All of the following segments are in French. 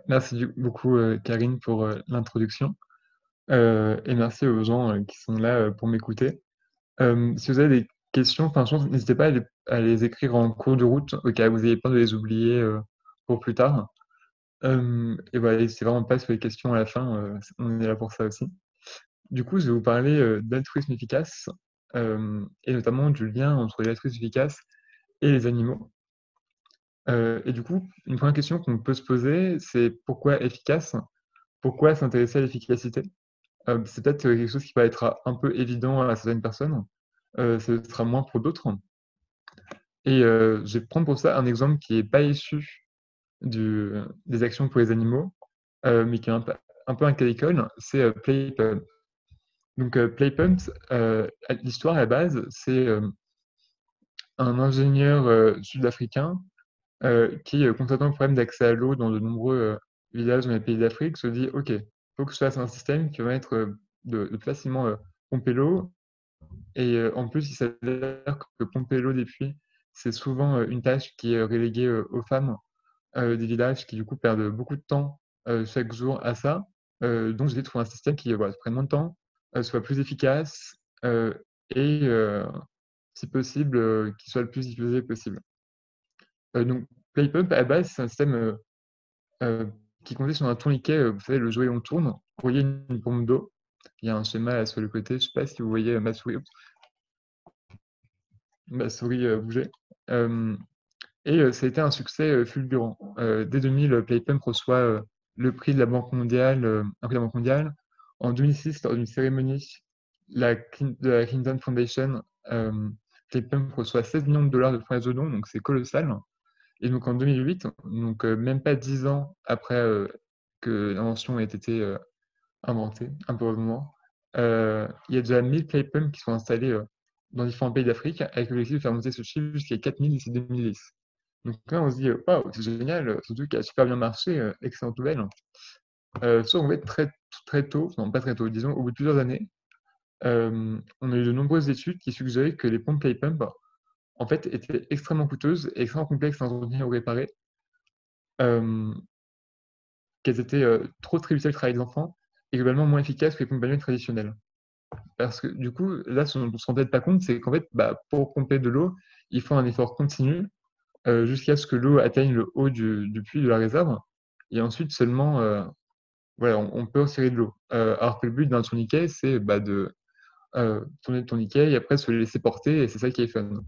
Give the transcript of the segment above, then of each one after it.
Merci beaucoup, Karine, pour l'introduction. Et merci aux gens qui sont là pour m'écouter. Si vous avez des questions, enfin, je pense, n'hésitez pas à les écrire en cours de route, au cas où vous n'ayez peur de les oublier pour plus tard. Et voilà, n'hésitez vraiment pas sur les questions à la fin, on est là pour ça aussi. Du coup, je vais vous parler d'altruisme efficace, et notamment du lien entre l'altruisme efficace et les animaux. Et du coup, une première question qu'on peut se poser, c'est pourquoi efficace? Pourquoi s'intéresser à l'efficacité? C'est peut-être quelque chose qui paraîtra un peu évident à certaines personnes, ce sera moins pour d'autres. Et je vais prendre pour ça un exemple qui n'est pas issu des actions pour les animaux, mais qui est un peu un cas d'école, c'est Play Pump. Donc Play Pump, l'histoire à la base, c'est un ingénieur sud-africain qui, constatant le problème d'accès à l'eau dans de nombreux villages dans les pays d'Afrique, se dit: «OK, il faut que je fasse un système qui va permettre de facilement pomper l'eau». Et en plus, il s'avère que pomper l'eau des puits, c'est souvent une tâche qui est reléguée aux femmes des villages qui, du coup, perdent beaucoup de temps chaque jour à ça. Donc, j'ai trouvé un système qui voilà, prenne moins de temps, soit plus efficace et si possible, qui soit le plus diffusé possible. Donc, PlayPump, à la base, c'est un système heu, qui comptait sur un tourniquet, vous savez, le jouet où on tourne, vous voyez une pompe d'eau. Il y a un schéma là sur le côté, je ne sais pas si vous voyez ma souris bouger. Hem Et ça a été un succès fulgurant. Dès 2000, PlayPump reçoit le prix de la Banque mondiale, un prix de la Banque mondiale. En 2006, lors d'une cérémonie de la Clinton Foundation, PlayPump reçoit 16 millions de dollars de fonds de dons, donc c'est colossal. Et donc en 2008, donc même pas 10 ans après que l'invention ait été inventée, un peu au moment, il y a déjà 1000 PlayPump qui sont installés dans différents pays d'Afrique, avec l'objectif de faire monter ce chiffre jusqu'à 4000 d'ici 2010. Donc là, on se dit: «Waouh, c'est génial, surtout qu'il a super bien marché, excellente nouvelle». Sauf qu'en fait, très tôt, non pas très tôt, disons au bout de plusieurs années, on a eu de nombreuses études qui suggéraient que les pompes Playpump, en fait, étaient extrêmement coûteuses et extrêmement complexes à entretenir ou réparer, hem, qu'elles étaient, trop tributaires du travail des enfants et globalement moins efficaces que les pompes manuelles traditionnelles. Parce que du coup, là, ce dont on se rend peut-être pas compte, c'est qu'en fait, bah, pour pomper de l'eau, il faut un effort continu jusqu'à ce que l'eau atteigne le haut du puits, de la réserve et ensuite seulement, voilà, on peut retirer de l'eau. Alors que le but d'un tourniquet, c'est, bah, de, tourner le tourniquet et après se laisser porter et c'est ça qui est fun.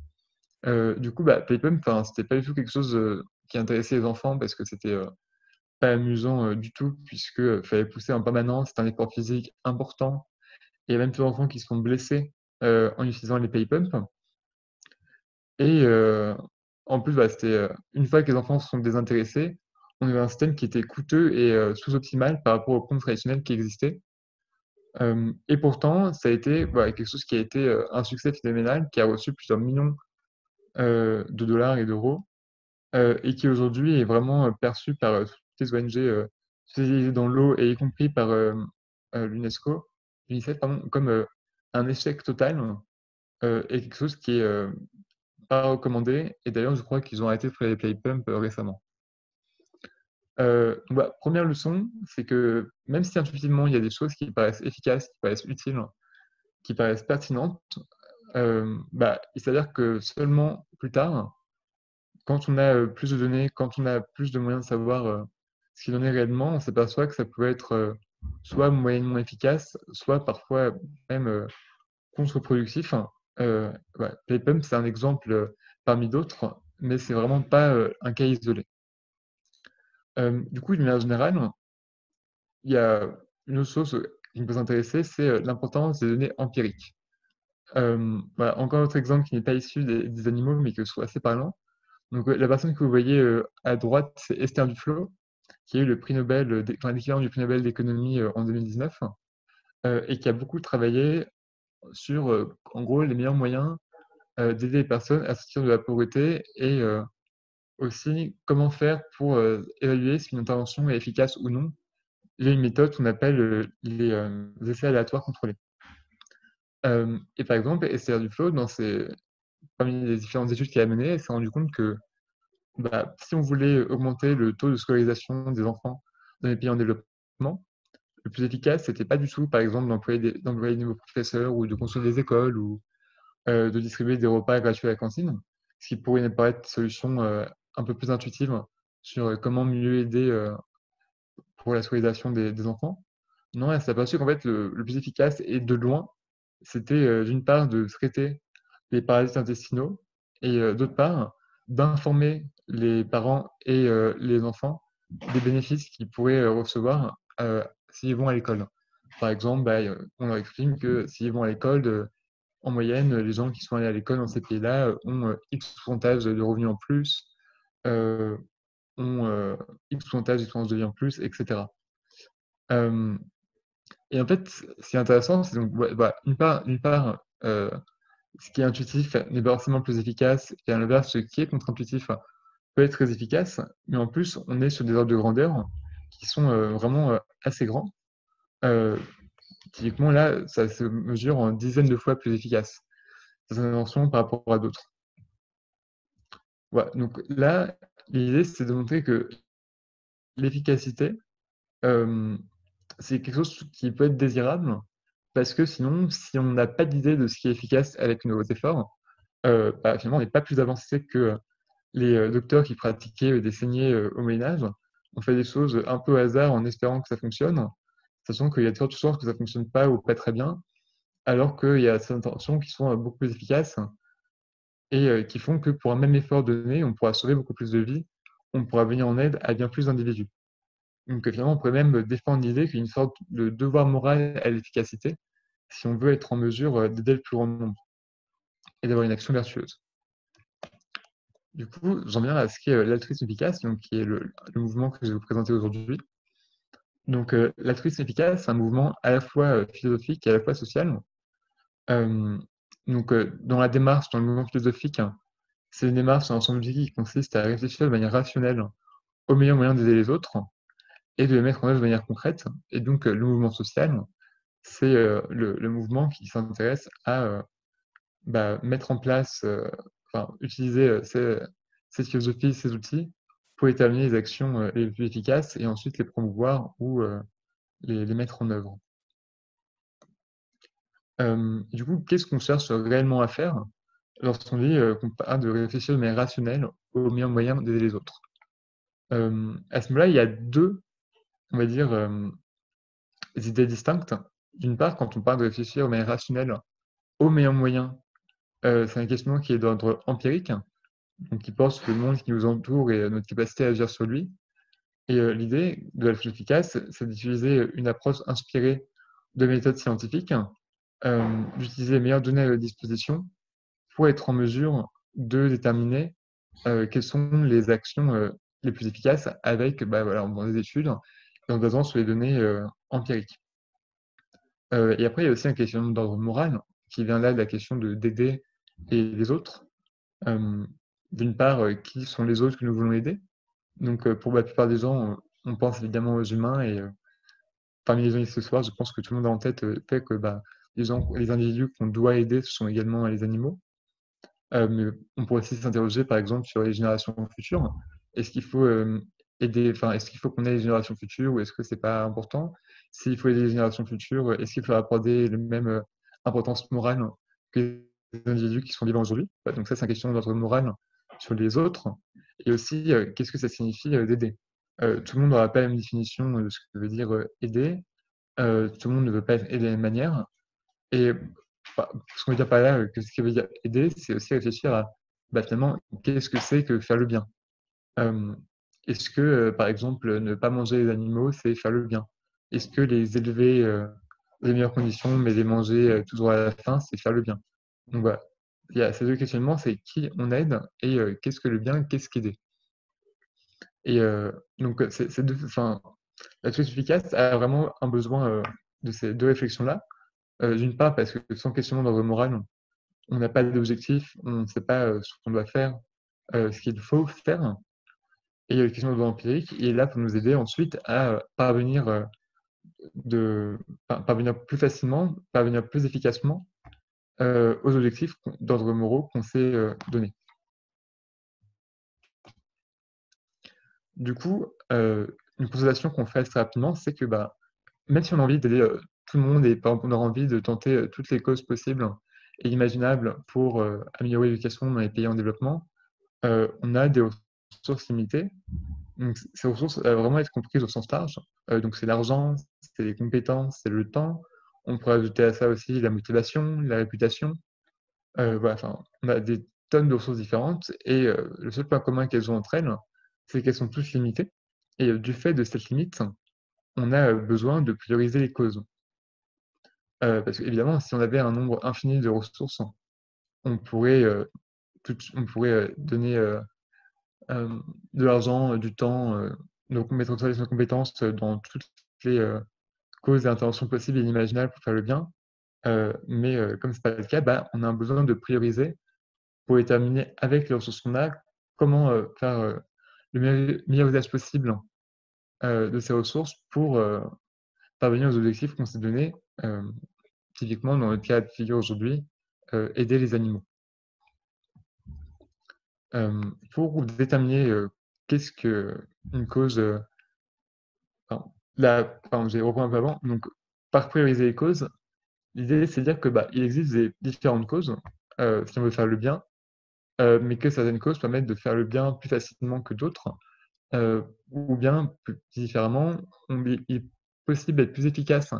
Du coup, bah, Playpump, enfin, c'était pas du tout quelque chose, qui intéressait les enfants parce que c'était, pas amusant, du tout puisque, fallait pousser en permanence, c'était un effort physique important et il y a même plein d'enfants qui se sont blessés, en utilisant les Playpump. Et en plus, bah, c'était, une fois que les enfants se sont désintéressés, on avait un système qui était coûteux et sous-optimal par rapport aux pompes traditionnelles qui existaient. Et pourtant, ça a été, voilà, quelque chose qui a été, un succès phénoménal, qui a reçu plusieurs millions, de dollars et d'euros, et qui aujourd'hui est vraiment, perçu par, toutes les ONG, spécialisées dans l'eau et y compris par, l'UNICEF pardon, comme, un échec total, et quelque chose qui est, pas recommandé et d'ailleurs je crois qu'ils ont arrêté de faire les play pump, récemment. Donc bah, 1re leçon, c'est que même si intuitivement il y a des choses qui paraissent efficaces, qui paraissent utiles, qui paraissent pertinentes, bah, il s'avère que seulement plus tard, quand on a, plus de données, quand on a plus de moyens de savoir, ce qu'il en est réellement, on s'aperçoit que ça peut être, soit moyennement efficace, soit parfois même, contre-productif. Ouais, play pump, c'est un exemple, parmi d'autres, mais c'est vraiment pas, un cas isolé. Du coup, d'une manière générale, il y a une autre chose, qui peut s'intéresser, c'est, l'importance des données empiriques. Voilà, encore un autre exemple qui n'est pas issu des animaux, mais que je trouve assez parlant. Donc, la personne que vous voyez, à droite, c'est Esther Duflo, qui a eu le prix Nobel, enfin l'équivalent du prix Nobel d'économie, en 2019, et qui a beaucoup travaillé sur, en gros, les meilleurs moyens, d'aider les personnes à sortir de la pauvreté et aussi comment faire pour, évaluer si une intervention est efficace ou non. Il y a une méthode qu'on appelle, les essais aléatoires contrôlés. Et par exemple, Esther Duflo, parmi les différentes études qu'elle a menées, elle s'est rendue compte que, bah, si on voulait augmenter le taux de scolarisation des enfants dans les pays en développement, le plus efficace, c'était pas du tout, par exemple, d'employer de nouveaux professeurs ou de construire des écoles ou de distribuer des repas gratuits à la cantine, ce qui pourrait nous paraître une solution un peu plus intuitive sur comment mieux aider pour la scolarisation des enfants. Non, elle s'est aperçue qu'en fait, le plus efficace et de loin, c'était d'une part de traiter les parasites intestinaux et d'autre part, d'informer les parents et les enfants des bénéfices qu'ils pourraient recevoir s'ils vont à l'école. Par exemple, bah, on leur explique que s'ils vont à l'école, en moyenne, les gens qui sont allés à l'école dans ces pays-là ont X pourcentage de revenus en plus, euh, ont X pourcentage d'expérience de vie en plus, etc. Euh, et en fait, ce qui est intéressant, c'est donc, d'une part ce qui est intuitif n'est pas forcément plus efficace, et à l'inverse, ce qui est contre-intuitif peut être très efficace, mais en plus, on est sur des ordres de grandeur qui sont vraiment assez grands. Euh, Typiquement, là, ça se mesure en dizaines de fois plus efficace, cette intervention par rapport à d'autres. Voilà, donc là, l'idée, c'est de montrer que l'efficacité, euh, c'est quelque chose qui peut être désirable, parce que sinon, si on n'a pas d'idée de ce qui est efficace avec nos efforts, finalement, on n'est pas plus avancé que les docteurs qui pratiquaient des saignées au Moyen-Âge. On fait des choses un peu au hasard en espérant que ça fonctionne, sachant qu'il y a de fortes chances que ça ne fonctionne pas ou pas très bien, alors qu'il y a ces interventions qui sont beaucoup plus efficaces et qui font que pour un même effort donné, on pourra sauver beaucoup plus de vies, on pourra venir en aide à bien plus d'individus. Donc finalement, on pourrait même défendre l'idée qu'il y a une sorte de devoir moral à l'efficacité si on veut être en mesure d'aider le plus grand nombre et d'avoir une action vertueuse. Du coup, j'en viens à ce qu'est l'altruisme efficace, donc qui est le mouvement que je vais vous présenter aujourd'hui. Donc l'altruisme efficace, c'est un mouvement à la fois philosophique et à la fois social. Euh, donc dans la démarche, dans le mouvement philosophique, c'est une démarche, un ensemble d'idées qui consiste à réfléchir de manière rationnelle aux meilleurs moyens d'aider les autres et de les mettre en œuvre de manière concrète. Et donc le mouvement social, c'est le mouvement qui s'intéresse à mettre en place, utiliser cette philosophie, ces outils pour établir les actions les plus efficaces et ensuite les promouvoir ou les mettre en œuvre. Du coup, qu'est-ce qu'on cherche réellement à faire lorsqu'on dit qu'on parle de réfléchir de manière rationnelle aux meilleurs moyens d'aider les autres? À ce moment-là, il y a deux, on va dire, idées distinctes. D'une part, quand on parle de réfléchir de manière rationnelle aux meilleurs moyens, c'est un questionnement qui est d'ordre empirique, donc qui porte sur le monde qui nous entoure et notre capacité à agir sur lui. Et l'idée de la philosophie efficace, c'est d'utiliser une approche inspirée de méthodes scientifiques, d'utiliser les meilleures données à notre disposition pour être en mesure de déterminer quelles sont les actions les plus efficaces avec, en faisant des études et en basant sur les données empiriques. Et après, il y a aussi un questionnement d'ordre moral qui vient là de la question d'aider les autres. D'une part, qui sont les autres que nous voulons aider? Donc, pour la plupart des gens, on pense évidemment aux humains et parmi les gens ce soir, je pense que tout le monde a en tête le fait que les individus qu'on doit aider, ce sont également les animaux. Mais on pourrait aussi s'interroger, par exemple, sur les générations futures. Est-ce qu'il faut aider, est-ce qu'il faut qu'on ait les générations futures ou est-ce que c'est pas important? S'il faut aider les générations futures, est-ce qu'il faut accorder la même importance morale que les individus qui sont vivants aujourd'hui? Donc ça, c'est une question d'ordre moral sur les autres. Et aussi, qu'est-ce que ça signifie d'aider? Tout le monde n'aura pas la même définition de ce que veut dire aider. Tout le monde ne veut pas être aidé de la même manière. Et ce qu'on veut dire par là, que ce qui veut dire aider, c'est aussi réfléchir à finalement, qu'est-ce que c'est que faire le bien? Euh, Est-ce que, par exemple, ne pas manger les animaux, c'est faire le bien? Est-ce que les élever dans les meilleures conditions, mais les manger toujours à la fin, c'est faire le bien? Donc voilà, il y a ces deux questionnements, c'est qui on aide et qu'est-ce que le bien, qu'est-ce qu'aider? Et donc, la chose efficace a vraiment un besoin de ces deux réflexions-là. D'une part, parce que sans questionnement d'ordre moral, on n'a pas d'objectif, on ne sait pas ce qu'on doit faire, ce qu'il faut faire. Et la question d'ordre empirique est là pour nous aider ensuite à parvenir plus facilement, parvenir plus efficacement aux objectifs d'ordre moraux qu'on s'est donnés. Du coup, une constatation qu'on fait assez rapidement, c'est que bah, même si on a envie d'aider tout le monde et par exemple on a envie de tenter toutes les causes possibles et imaginables pour améliorer l'éducation dans les pays en développement, on a des ressources limitées. Donc ces ressources doivent vraiment être comprises au sens large. Donc c'est l'argent, c'est les compétences, c'est le temps. On pourrait ajouter à ça aussi la motivation, la réputation. Voilà, enfin, on a des tonnes de ressources différentes et le seul point commun qu'elles ont entre elles, c'est qu'elles sont toutes limitées et du fait de cette limite, on a besoin de prioriser les causes. Parce qu'évidemment, si on avait un nombre infini de ressources, on pourrait, donner, de l'argent, du temps, donc mettre toutes nos compétences, dans toutes les, causes et interventions possibles et inimaginables pour faire le bien. Mais comme c'est pas le cas, bah, on a besoin de prioriser pour déterminer avec les ressources qu'on a, comment, faire, le meilleur usage possible, de ces ressources pour, parvenir aux objectifs qu'on s'est donnés, typiquement dans notre cas de figure aujourd'hui, aider les animaux. Pour déterminer, qu'est-ce qu'une cause, je vais reprendre un peu avant, donc par prioriser les causes, l'idée c'est de dire que, bah, il existe des différentes causes, si on veut faire le bien, mais que certaines causes permettent de faire le bien plus facilement que d'autres, ou bien plus différemment, il est possible d'être plus efficace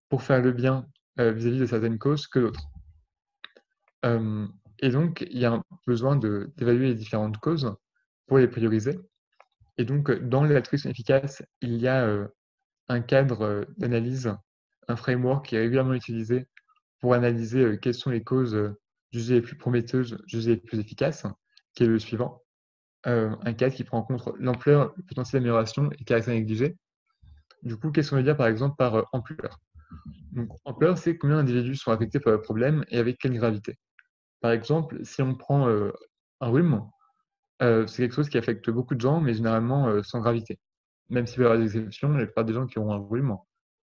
pour faire le bien, vis-à-vis de certaines causes que d'autres. Et donc il y a un besoin d'évaluer les différentes causes pour les prioriser et donc dans l'altruisme efficace, il y a, un cadre, d'analyse, un framework qui est régulièrement utilisé pour analyser, quelles sont les causes, jugées les plus prometteuses, jugées les plus efficaces, qui est le suivant. Un cadre qui prend en compte l'ampleur, le potentiel d'amélioration et le caractère négligé. Du coup, qu'est-ce qu'on veut dire par exemple par, ampleur? Donc ampleur, c'est combien d'individus sont affectés par le problème et avec quelle gravité. Par exemple, si on prend, un rhume, c'est quelque chose qui affecte beaucoup de gens, mais généralement, sans gravité. Même s'il peut y avoir des exceptions, la plupart des gens qui auront un rhume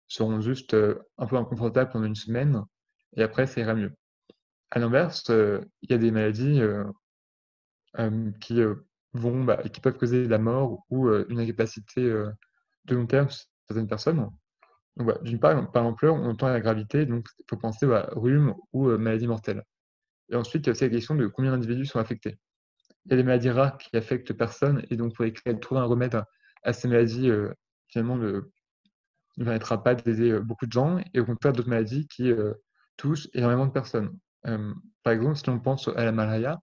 seront juste, un peu inconfortables pendant une semaine et après ça ira mieux. À l'inverse, il y a des maladies, qui, qui peuvent causer la mort ou, une incapacité, de long terme chez certaines personnes. Donc voilà, d'une part, par l'ampleur, on entend la gravité, donc il faut penser à rhume ou, maladie mortelle. Et ensuite, il y a aussi la question de combien d'individus sont affectés. Il y a des maladies rares qui affectent personne et donc pour essayer de trouver un remède à ces maladies, finalement ne permettra pas d'aider, beaucoup de gens et au contraire d'autres maladies qui, touchent énormément de personnes. Par exemple, si on pense à la malaria,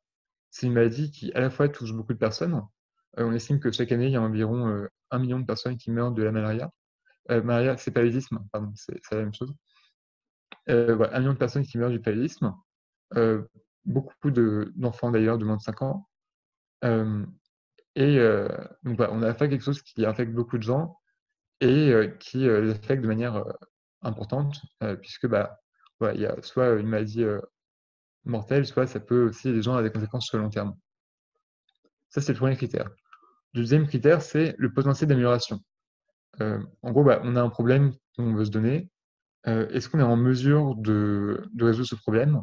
c'est une maladie qui à la fois touche beaucoup de personnes. On estime que chaque année, il y a environ, 1 000 000 de personnes qui meurent de la malaria. Malaria, c'est paludisme, pardon, c'est la même chose. Voilà, 1 000 000 de personnes qui meurent du paludisme, beaucoup d'enfants d'ailleurs de moins de 5 ans. Hem et donc voilà, on a affaire à quelque chose qui affecte beaucoup de gens et qui, les affecte de manière, importante, puisque, bah, voilà, il y a soit une maladie, mortelle, soit ça peut aussi les gens avoir des conséquences sur le long terme. Ça, c'est le premier critère. Le deuxième critère, c'est le potentiel d'amélioration. En gros, bah, on a un problème qu'on veut se donner. Est-ce qu'on est en mesure de résoudre ce problème?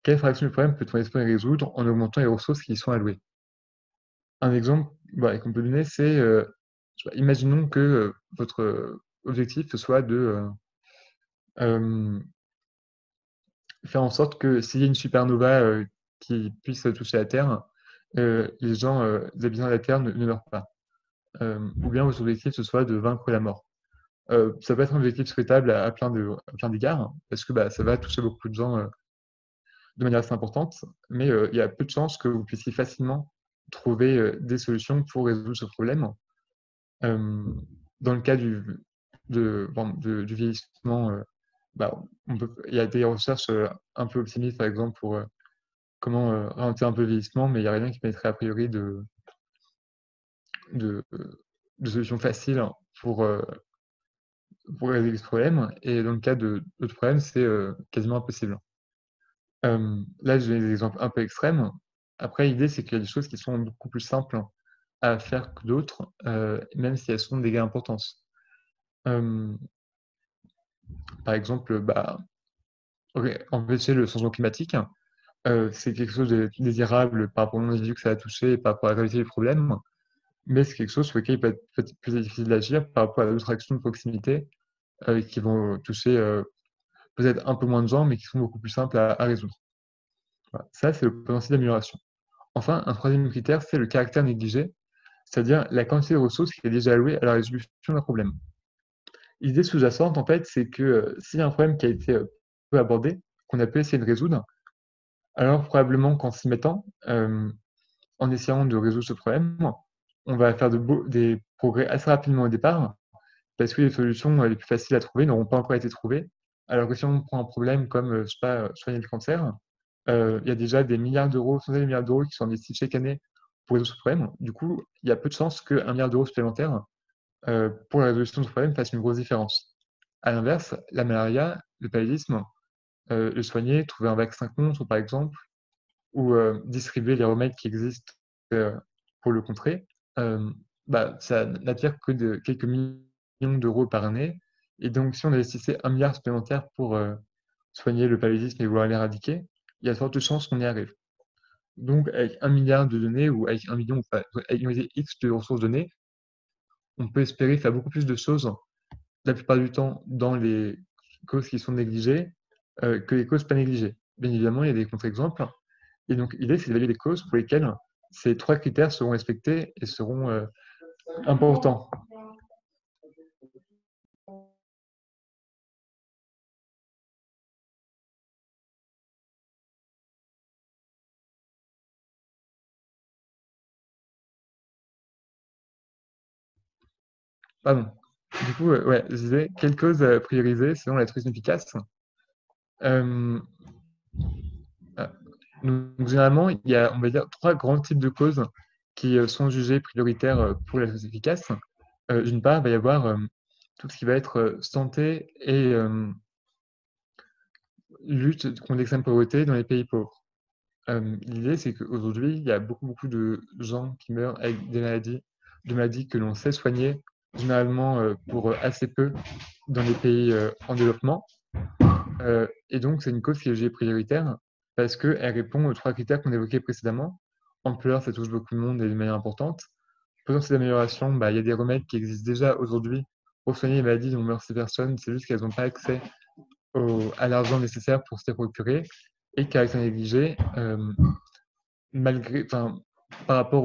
Quelle fraction du problème peut-on espérer résoudre en augmentant les ressources qui y sont allouées? Un exemple, bah, qu'on peut donner, c'est, je sais pas, imaginons que, votre, objectif ce soit de, hem, faire en sorte que s'il y a une supernova, qui puisse toucher la Terre, les gens, les habitants de la Terre ne meurent pas. Ou bien votre objectif ce soit de vaincre la mort. Ça peut être un objectif souhaitable à plein d'égards, parce que, bah, ça va toucher beaucoup de gens, de manière assez importante, mais il y a peu de chances que vous puissiez facilement trouver, des solutions pour résoudre ce problème. Hem, Dans le cas du vieillissement, bah, il y a des recherches, un peu optimistes, par exemple, pour, comment, ralentir un peu le vieillissement, mais il y a rien qui permettrait a priori de, de solutions faciles pour résoudre ce problème et dans le cas de d'autres problèmes, c'est, quasiment impossible. Là, j'ai des exemples un peu extrêmes. Après, l'idée, c'est qu'il y a des choses qui sont beaucoup plus simples à faire que d'autres, même si elles sont de d'égale importance. Hem, Par exemple, bah, empêcher le changement climatique, c'est quelque chose de désirable par rapport aux individus que ça a touché et par rapport à la gravité du problème. mais c'est quelque chose sur lequel il peut être plus difficile d'agir par rapport à d'autres actions de proximité qui vont toucher peut-être un peu moins de gens, mais qui sont beaucoup plus simples à résoudre. Voilà. Ça, c'est le potentiel d'amélioration. Enfin, un troisième critère, c'est le caractère négligé, c'est-à-dire la quantité de ressources qui est déjà allouée à la résolution d'un problème. L'idée sous-jacente, en fait, c'est que s'il y a un problème qui a été peu abordé, qu'on a pu essayer de résoudre, alors probablement qu'en s'y mettant, en essayant de résoudre ce problème, on va faire des progrès assez rapidement au départ, parce que les solutions les plus faciles à trouver n'auront pas encore été trouvées. Alors que si on prend un problème comme, je sais pas, soigner le cancer, il y a déjà des milliards d'euros, centaines de milliards d'euros qui sont investis chaque année pour résoudre ce problème. Du coup, il y a peu de chances qu'1 milliard d'euros supplémentaires pour la résolution de ce problème fasse une grosse différence. À l'inverse, la malaria, le paludisme, le soigner, trouver un vaccin contre, par exemple, ou distribuer les remèdes qui existent pour le contrer, bah, ça n'attire que de quelques millions d'euros par année. Et donc, si on investissait 1 milliard supplémentaire pour soigner le paludisme et vouloir l'éradiquer, il y a de fortes chances qu'on y arrive. Donc, avec 1 milliard de données ou avec 1 million, enfin, avec une quantité X de ressources données, on peut espérer faire beaucoup plus de choses, la plupart du temps, dans les causes qui sont négligées, que les causes pas négligées. Bien évidemment, il y a des contre-exemples. Et donc, l'idée, c'est d'évaluer les causes pour lesquelles ces 3 critères seront respectés et seront importants. Pardon. Du coup, ouais, je disais, quelles causes prioriser selon l'altruisme efficace? Euh, ah, donc, généralement, il y a, on va dire, 3 grands types de causes qui sont jugées prioritaires pour l'altruisme efficace. D'une part, il va y avoir tout ce qui va être santé et lutte contre l'extrême pauvreté dans les pays pauvres. L'idée, c'est qu'aujourd'hui, il y a beaucoup de gens qui meurent avec de maladies que l'on sait soigner, généralement pour assez peu dans les pays en développement. Et donc, c'est une cause qui est jugée prioritaire parce qu'elle répond aux 3 critères qu'on évoquait précédemment. Ampleur, ça touche beaucoup de monde et de manière importante. Potentiel d'amélioration, bah, il y a des remèdes qui existent déjà aujourd'hui pour soigner les maladies dont meurent ces personnes. C'est juste qu'elles n'ont pas accès à l'argent nécessaire pour se les procurer et caractère négligé, malgré, enfin, par rapport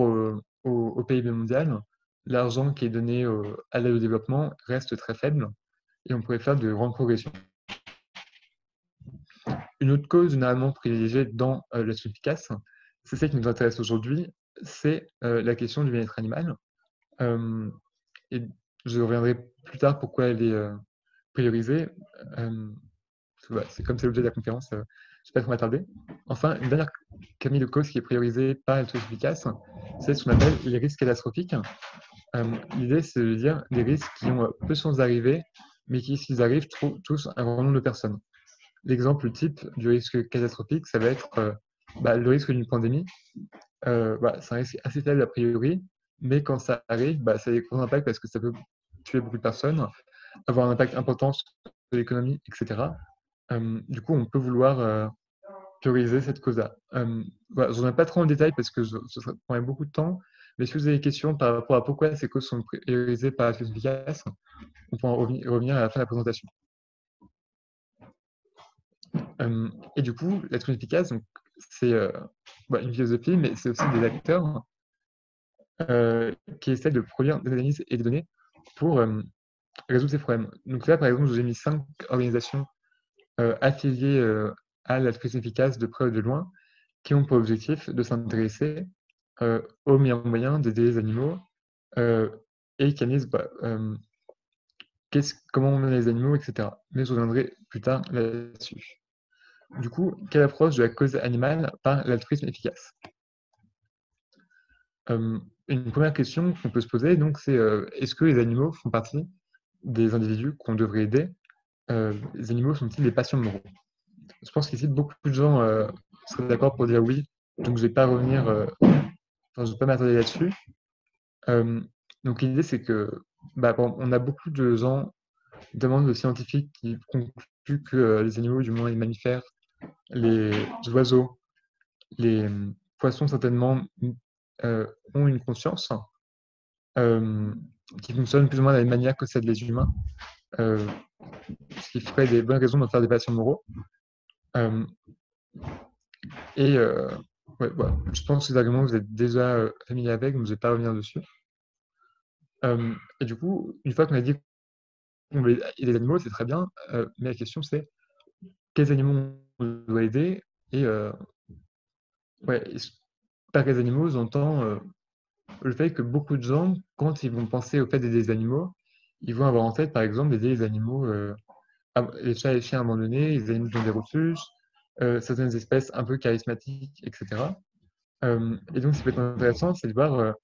au PIB mondial, l'argent qui est donné à l'aide au développement reste très faible et on pourrait faire de grandes progressions. Une autre cause généralement privilégiée dans l'action efficace, c'est celle qui nous intéresse aujourd'hui, c'est la question du bien-être animal. Euh, et je reviendrai plus tard pourquoi elle est priorisée. Voilà, c'est comme c'est l'objet de la conférence, je ne vais pas trop m'attarder. Enfin, une dernière famille de causes qui est priorisée par l'action efficace, c'est ce qu'on appelle les risques catastrophiques. L'idée, c'est de dire des risques qui ont peu de chances d'arriver, mais qui, s'ils arrivent, touchent un grand nombre de personnes. L'exemple type du risque catastrophique, ça va être le risque d'une pandémie. C'est un risque assez faible a priori, mais quand ça arrive, ça a des gros impacts parce que ça peut tuer beaucoup de personnes, avoir un impact important sur l'économie, etc. Du coup, on peut vouloir prioriser cette cause-là. Voilà, je n'en ai pas trop en détail parce que ça prendrait beaucoup de temps, mais si vous avez des questions par rapport à pourquoi ces causes sont priorisées par l'action efficace, on pourra revenir à la fin de la présentation. Et du coup, l'action efficace, c'est une philosophie, mais c'est aussi des acteurs qui essaient de produire des analyses et des données pour résoudre ces problèmes. Donc là, par exemple, je vous ai mis 5 organisations affiliées à l'action efficace de près ou de loin, qui ont pour objectif de s'intéresser aux meilleurs moyens d'aider les animaux et qui analysent comment on aide les animaux, etc. Mais je reviendrai plus tard là-dessus. Du coup, quelle approche de la cause animale par l'altruisme efficace? Une première question qu'on peut se poser, donc, c'est est-ce que les animaux font partie des individus qu'on devrait aider? Les animaux sont-ils des patients moraux? Je pense qu'ici, beaucoup de gens seraient d'accord pour dire oui, donc je ne vais pas revenir, je ne vais pas m'attarder là-dessus. Donc l'idée, c'est que on a beaucoup de gens, notamment de scientifiques, qui concluent que les animaux, du moins les mammifères, les oiseaux, les poissons certainement ont une conscience. qui fonctionnent plus ou moins de la même manière que celle des humains, ce qui ferait des bonnes raisons d'en faire des patients moraux. Et ouais, voilà. Je pense que ces arguments, vous êtes déjà familier avec, donc je ne vais pas revenir dessus. Et du coup, une fois qu'on a dit qu'on veut aider les animaux, c'est très bien, mais la question c'est quels animaux on doit aider et ouais, par les animaux, j'entends le fait que beaucoup de gens, quand ils vont penser au fait d'aider les animaux, ils vont avoir en tête, par exemple, d'aider les animaux, les chats et les chiens abandonnés, les animaux dans des refuges, certaines espèces un peu charismatiques, etc. Et donc, ce qui peut être intéressant, c'est de voir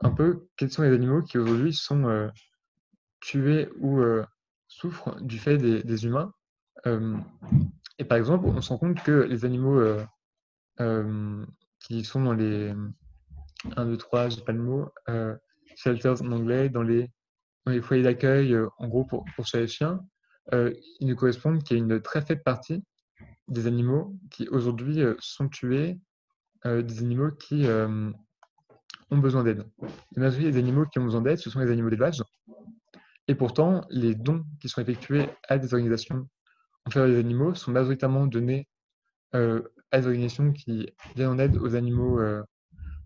un peu quels sont les animaux qui aujourd'hui sont tués ou souffrent du fait des humains. Et par exemple, on se rend compte que les animaux qui sont dans les 1, 2, 3, j'ai pas le mot, shelters en anglais, dans les foyers d'accueil, en gros pour chats et chiens, ils ne correspondent qu'à une très faible partie des animaux qui aujourd'hui sont tués, des animaux qui ont besoin d'aide. La majorité des animaux qui ont besoin d'aide, ce sont les animaux d'élevage. Et pourtant, les dons qui sont effectués à des organisations en faveur des animaux sont majoritairement donnés à des organisations qui viennent en aide aux animaux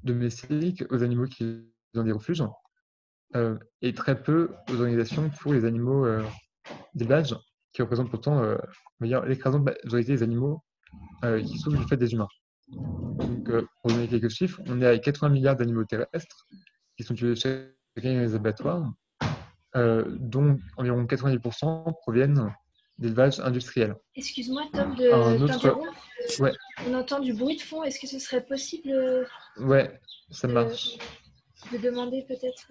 domestiques, aux animaux qui vivent dans des refuges, et très peu aux organisations pour les animaux d'élevage, qui représentent pourtant l'écrasante majorité des animaux qui souffrent du fait des humains. Donc, pour donner quelques chiffres, on est à 80 milliards d'animaux terrestres qui sont tués chaque année dans les abattoirs, dont environ 90% proviennent d'élevage industriel. Excuse-moi, Tom, Un de autre... t'interrompre. Ouais, On entend du bruit de fond. Est-ce que ce serait possible ouais, ça de, marche. de demander peut-être?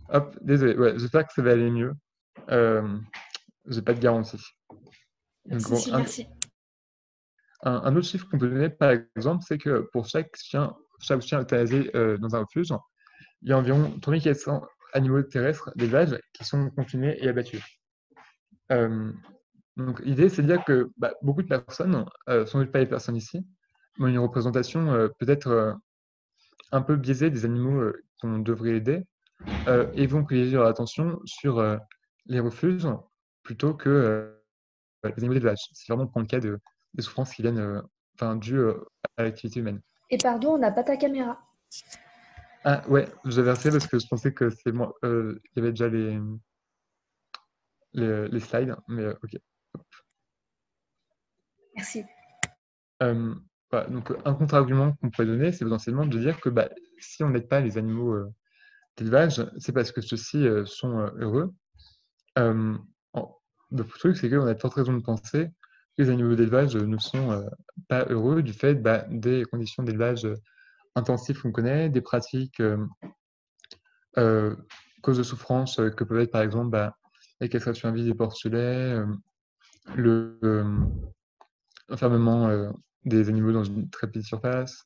Hop, désolé, ouais, j'espère que ça va aller mieux. J'ai pas de garantie. Donc, Si, bon, si, merci. un autre chiffre qu'on peut donner, par exemple, c'est que pour chaque chien euthanasié dans un refuge, il y a environ 3400 animaux terrestres d'élevage qui sont confinés et abattus. Donc l'idée, c'est de dire que beaucoup de personnes, sans doute pas les personnes ici, ont une représentation peut-être un peu biaisée des animaux qu'on devrait aider et vont privilégier leur attention sur les refuges plutôt que les animaux d'élevage. C'est vraiment pour le cas des souffrances qui viennent dues à l'activité humaine. Et pardon, on n'a pas ta caméra. Ah ouais, j'avais versé parce que je pensais que c'est moi. Il y avait déjà les slides, mais ok. Merci. Voilà, donc un contre-argument qu'on pourrait donner, c'est potentiellement de dire que si on n'aide pas les animaux d'élevage, c'est parce que ceux-ci sont heureux. Euh, le truc, c'est qu'on a de fortes raisons de penser que les animaux d'élevage ne sont pas heureux du fait des conditions d'élevage intensif qu'on connaît, des pratiques causes de souffrance que peuvent être par exemple la castration à vie des porcelets, l'enfermement des animaux dans une très petite surface,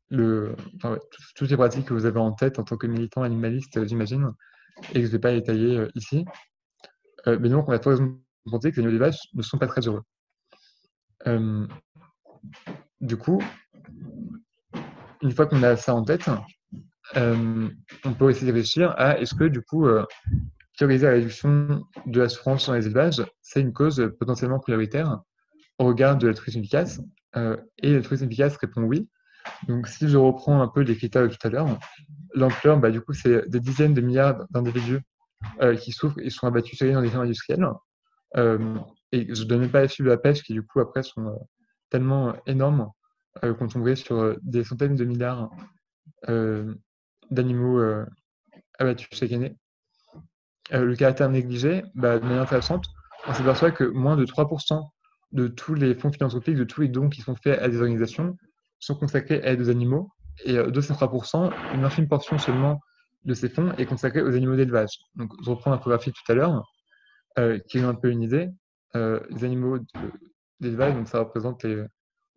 toutes les pratiques que vous avez en tête en tant que militant animaliste, j'imagine, et que je ne vais pas détailler ici. Mais donc, on a raison de penser que les animaux d'élevage ne sont pas très heureux. Du coup, une fois qu'on a ça en tête, on peut essayer de réfléchir à est-ce que du coup, prioriser la réduction de la souffrance dans les élevages, c'est une cause potentiellement prioritaire au regard de l'altruisme efficace. Et l'altruisme efficace répond oui. Donc si je reprends un peu les critères de tout à l'heure, l'ampleur, du coup, c'est des dizaines de milliards d'individus qui souffrent et sont abattus chaque année dans des fermes industrielles. Et je ne donne même pas les chiffres de la pêche qui, du coup, après, sont tellement énormes qu'on tomberait sur des centaines de milliards d'animaux abattus chaque année. Le caractère négligé, de manière intéressante, on s'aperçoit que moins de 3% de tous les fonds philanthropiques, de tous les dons qui sont faits à des organisations, sont consacrés à l'aide aux animaux. et 203%, une infime portion seulement de ces fonds est consacrée aux animaux d'élevage. Donc, je reprends l'infographie tout à l'heure, qui donne un peu une idée. Les animaux d'élevage, donc ça représente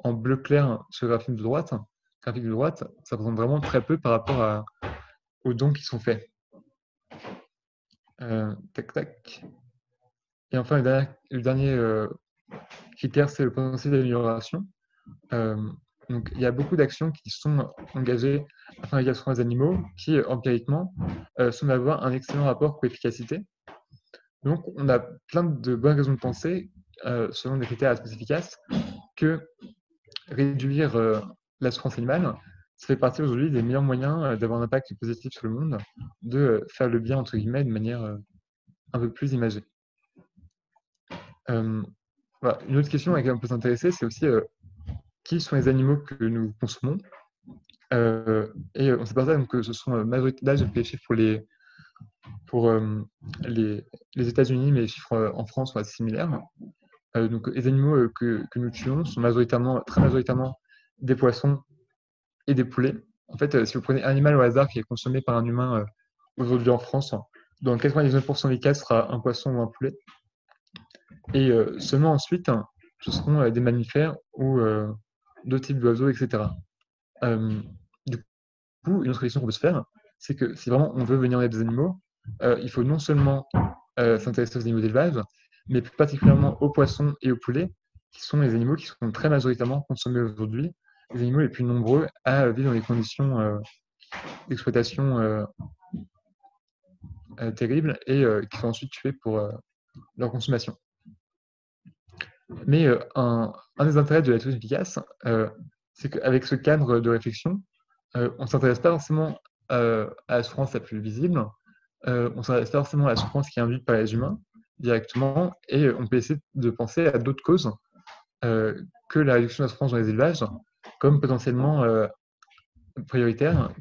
en bleu clair sur le graphique de droite. Graphique de droite, ça représente vraiment très peu par rapport aux dons qui sont faits. Tac, tac. Et enfin, le dernier critère, c'est le potentiel d'amélioration. Donc, il y a beaucoup d'actions qui sont engagées afin d'améliorer les animaux qui, empiriquement, semblent avoir un excellent rapport coût-efficacité. Donc, on a plein de bonnes raisons de penser, selon des critères assez efficaces, que réduire la souffrance animale, ça fait partie aujourd'hui des meilleurs moyens d'avoir un impact positif sur le monde, de faire le bien, entre guillemets, de manière un peu plus imagée. Voilà. Une autre question à laquelle on peut s'intéresser, c'est aussi qui sont les animaux que nous consommons. Et on s'aperçoit donc que ce sont là j'ai pris les chiffres pour les États-Unis, mais les chiffres en France sont assez similaires. Donc les animaux que nous tuons sont très majoritairement des poissons et des poulets. En fait, si vous prenez un animal au hasard qui est consommé par un humain aujourd'hui en France, dans 99% des cas, ce sera un poisson ou un poulet. Et seulement ensuite, ce seront des mammifères ou d'autres types d'oiseaux, etc. Du coup, une autre question qu'on peut se faire, c'est que si vraiment on veut venir en aide des animaux, il faut non seulement s'intéresser aux animaux d'élevage, mais plus particulièrement aux poissons et aux poulets, qui sont les animaux qui sont très majoritairement consommés aujourd'hui, les animaux les plus nombreux à vivre dans des conditions d'exploitation terribles et qui sont ensuite tués pour leur consommation. Mais un des intérêts de la tourisme efficace, c'est qu'avec ce cadre de réflexion, on ne s'intéresse pas forcément à la souffrance la plus visible, on ne s'intéresse pas forcément à la souffrance qui est induite par les humains directement, et on peut essayer de penser à d'autres causes que la réduction de la souffrance dans les élevages, comme potentiellement prioritaires,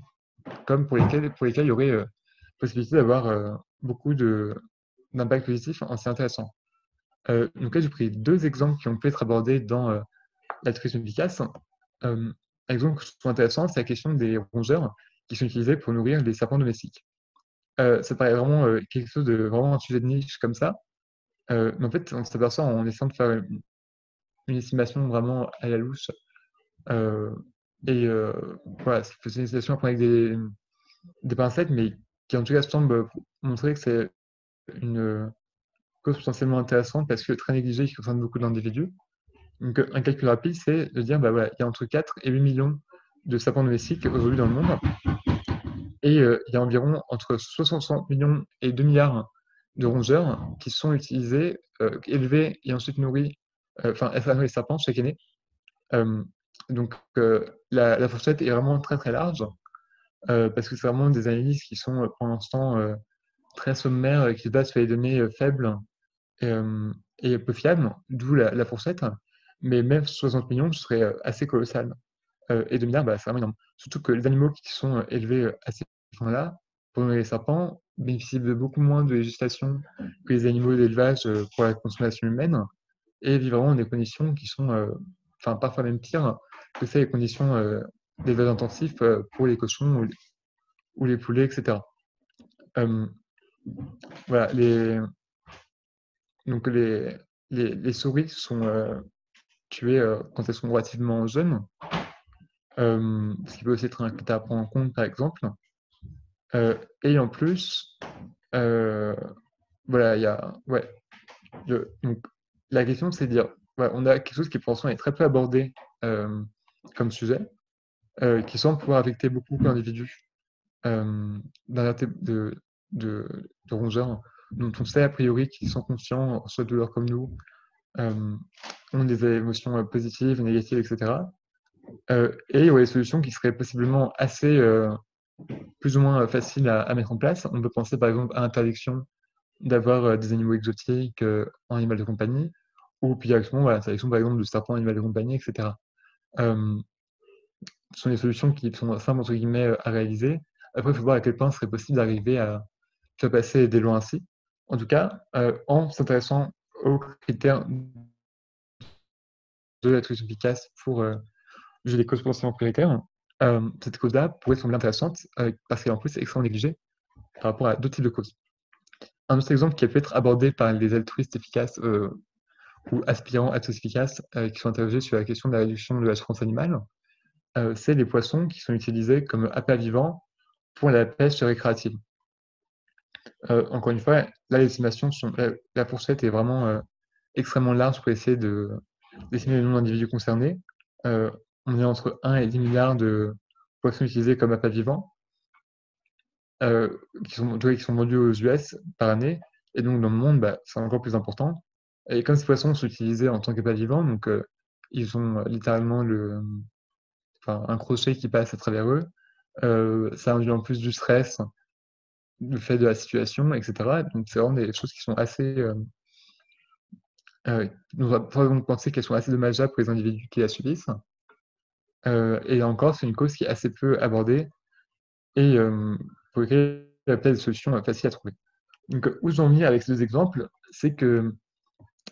comme pour lesquels il y aurait possibilité d'avoir beaucoup d'impact positif assez intéressant. Donc là, j'ai pris deux exemples qui ont pu être abordés dans la tourisme efficace. Un exemple que je trouve intéressant, c'est la question des rongeurs qui sont utilisés pour nourrir les serpents domestiques. Ça paraît vraiment quelque chose de vraiment un sujet de niche comme ça. Mais en fait, on s'aperçoit en essayant de faire une estimation vraiment à la louche. Voilà, c'est une estimation à prendre avec des pincettes, mais qui en tout cas semble montrer que c'est une cause potentiellement intéressante parce que très négligée qui concerne beaucoup d'individus. Donc, un calcul rapide, c'est de dire, bah voilà, il y a entre 4 et 8 millions de serpents domestiques aujourd'hui dans le monde. Et il y a environ entre 60 millions et 2 milliards de rongeurs qui sont utilisés, élevés et ensuite nourris, enfin, les serpents chaque année. Donc, la fourchette est vraiment très très large parce que c'est vraiment des analyses qui sont pour l'instant très sommaires, qui se basent sur les données faibles et peu fiables, d'où la fourchette. Mais même 60 millions, ce serait assez colossal. Et 2 milliards, bah, c'est vraiment énorme. Surtout que les animaux qui sont élevés à ces fins-là, pour les serpents, bénéficient de beaucoup moins de législation que les animaux d'élevage pour la consommation humaine et vivent vraiment dans des conditions qui sont, enfin, parfois même pires que c'est les conditions d'élevage intensif pour les cochons ou les poulets, etc. Voilà, donc les souris sont tuées quand elles sont relativement jeunes, ce qui peut aussi être un critère à prendre en compte, par exemple. Et en plus, voilà, il y a, ouais, donc la question, c'est de dire, ouais, on a quelque chose qui pour l'instant est très peu abordé comme sujet, qui semble pouvoir affecter beaucoup d'individus d'un type de rongeurs dont on sait a priori qu'ils sont conscients, soit de douleur comme nous, ont des émotions positives, négatives, etc. Et il y aurait des solutions qui seraient possiblement assez plus ou moins faciles à mettre en place. On peut penser par exemple à l'interdiction d'avoir des animaux exotiques en animal de compagnie, ou puis directement, voilà, l'interdiction par exemple de serpents en animal de compagnie, etc. Ce sont des solutions qui sont simples entre guillemets à réaliser. Après, il faut voir à quel point ce serait possible d'arriver à faire passer des lois ainsi. En tout cas, en s'intéressant aux critères de la solution efficace pour juger les causes potentiellement prioritaires, Cette cause-là pourrait sembler intéressante parce qu'elle en plus est extrêmement négligée par rapport à d'autres types de causes. Un autre exemple qui a pu être abordé par les altruistes efficaces ou aspirants à tous efficaces qui sont interrogés sur la question de la réduction de la souffrance animale, c'est les poissons qui sont utilisés comme appât vivant pour la pêche récréative. Encore une fois, là, les estimations sont, la fourchette est vraiment extrêmement large pour essayer d'estimer le nombre d'individus concernés. On est entre 1 et 10 milliards de poissons utilisés comme appât vivant, qui sont vendus aux US par année. Et donc, dans le monde, c'est encore plus important. Et comme ces poissons sont utilisés en tant qu'appât vivant, donc ils ont littéralement un crochet qui passe à travers eux. Ça induit en plus du stress, du fait de la situation, etc. Donc, c'est vraiment des choses qui sont assez. On va donc penser qu'elles sont assez dommageables pour les individus qui la subissent. Et encore, c'est une cause qui est assez peu abordée et pour lesquelles il y a peut-être des solutions faciles à trouver. Donc, où j'en viens avec ces deux exemples, c'est que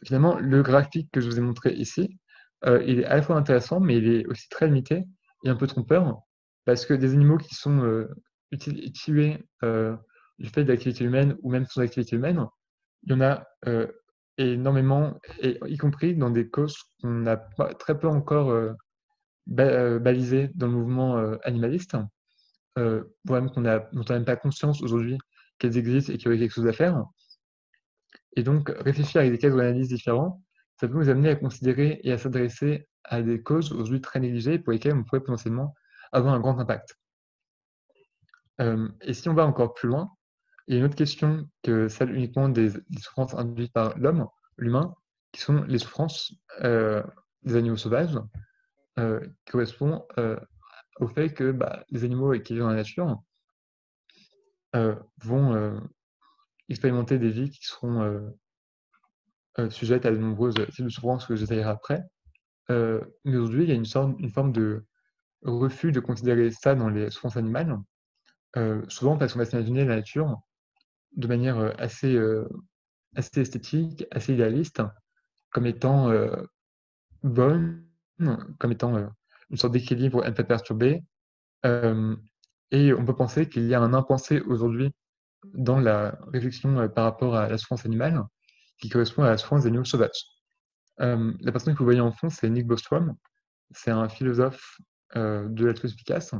finalement, le graphique que je vous ai montré ici, il est à la fois intéressant, mais il est aussi très limité et un peu trompeur, parce que des animaux qui sont tués du fait d'activité humaine ou même sans activité humaine, il y en a énormément, et y compris dans des causes qu'on n'a pas, très peu encore balisées dans le mouvement animaliste, vraiment dont on n'a même pas conscience aujourd'hui qu'elles existent et qu'il y aurait quelque chose à faire. Et donc, réfléchir avec des cas d'analyse différents, ça peut nous amener à considérer et à s'adresser à des causes aujourd'hui très négligées pour lesquelles on pourrait potentiellement avoir un grand impact. Et si on va encore plus loin, il y a une autre question que celle uniquement des souffrances induites par l'homme, l'humain, qui sont les souffrances des animaux sauvages, qui correspondent au fait que les animaux qui vivent dans la nature vont expérimenter des vies qui seront sujettes à de nombreuses types de souffrances que je détaillerai après. Mais aujourd'hui, il y a une forme de refus de considérer ça dans les souffrances animales, souvent parce qu'on va s'imaginer la nature de manière assez esthétique, assez idéaliste, comme étant bonne, comme étant une sorte d'équilibre un peu perturbé. Et on peut penser qu'il y a un impensé aujourd'hui dans la réflexion par rapport à la souffrance animale qui correspond à la souffrance des animaux sauvages. La personne que vous voyez en fond, c'est Nick Bostrom. C'est un philosophe de l'altruisme efficace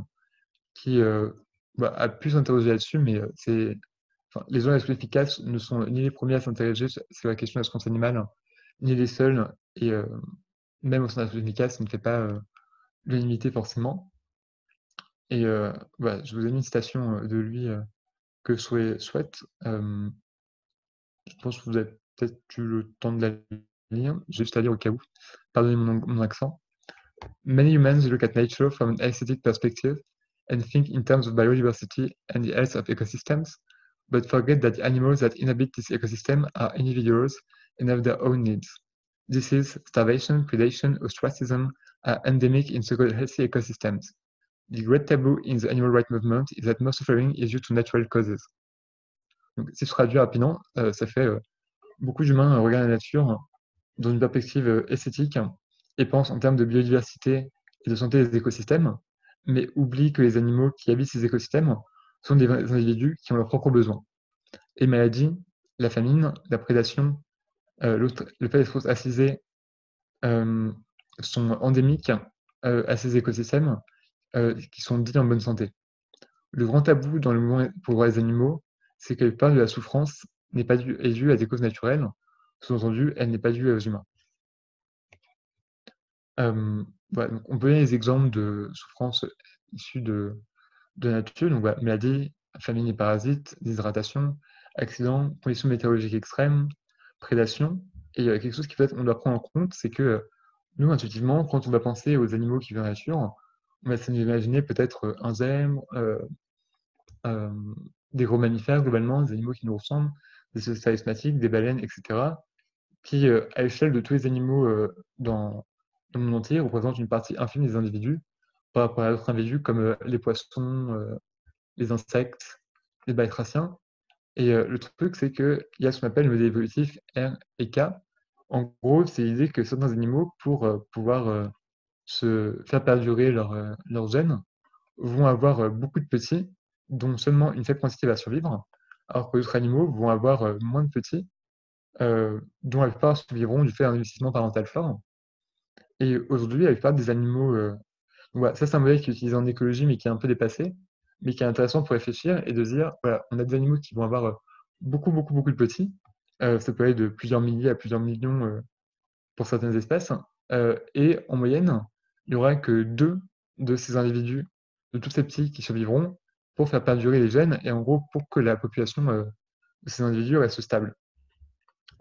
qui a pu s'interroger là-dessus, mais les gens l'altruisme efficace ne sont ni les premiers à s'interroger sur la question de la souffrance animale, ni les seuls, et même au sein de l'altruisme efficace, ça ne fait pas l'unanimité forcément. Et je vous ai mis une citation de lui que je trouvais chouette. Je pense que vous avez peut-être eu le temps de la lire. J'ai juste à lire au cas où. Pardonnez mon accent. Many humans look at nature from an aesthetic perspective and think in terms of biodiversity and the health of ecosystems, but forget that the animals that inhabit this ecosystem are individuals and have their own needs. Disease, starvation, predation, ostracism are endemic in so-called healthy ecosystems. The great taboo in the animal rights movement is that most suffering is due to natural causes. Donc, si je traduis rapidement, ça fait beaucoup d'humains regardent la nature dans une perspective esthétique et pensent en termes de biodiversité et de santé des écosystèmes, mais oublient que les animaux qui habitent ces écosystèmes sont des individus qui ont leurs propres besoins. Les maladies, la famine, la prédation, le fait d'être ostracisé sont endémiques à ces écosystèmes qui sont dits en bonne santé. Le grand tabou dans le mouvement pour les animaux, c'est que la plupart de la souffrance est due à des causes naturelles. Sous-entendu, elle n'est pas due aux humains. Donc on peut donner des exemples de souffrances issues de la nature, donc maladies, famine et parasites, déshydratation, accidents, conditions météorologiques extrêmes, prédation. Et quelque chose qu'on doit prendre en compte, c'est que nous, intuitivement, quand on va penser aux animaux qui vivent dans la nature, on va s'imaginer peut-être un zèbre, des gros mammifères globalement, des animaux qui nous ressemblent, des charismatiques, des baleines, etc., qui, à l'échelle de tous les animaux dans le monde entier, représentent une partie infime des individus par rapport à d'autres individus comme les poissons, les insectes, les batraciens. Et le truc, c'est qu'il y a ce qu'on appelle le modèle évolutif R et K. En gros, c'est l'idée que certains animaux, pour pouvoir se faire perdurer leurs gènes, vont avoir beaucoup de petits, dont seulement une faible quantité va survivre, alors que d'autres animaux vont avoir moins de petits, dont la plupart survivront du fait d'un investissement parental fort. Et aujourd'hui, la plupart des animaux, voilà, ça c'est un modèle qui est utilisé en écologie, mais qui est un peu dépassé, mais qui est intéressant pour réfléchir et de se dire, voilà, on a des animaux qui vont avoir beaucoup, beaucoup, beaucoup de petits. Ça peut aller de plusieurs milliers à plusieurs millions pour certaines espèces. Et en moyenne, il n'y aura que deux de ces individus, de tous ces petits qui survivront pour faire perdurer les gènes et en gros pour que la population de ces individus reste stable.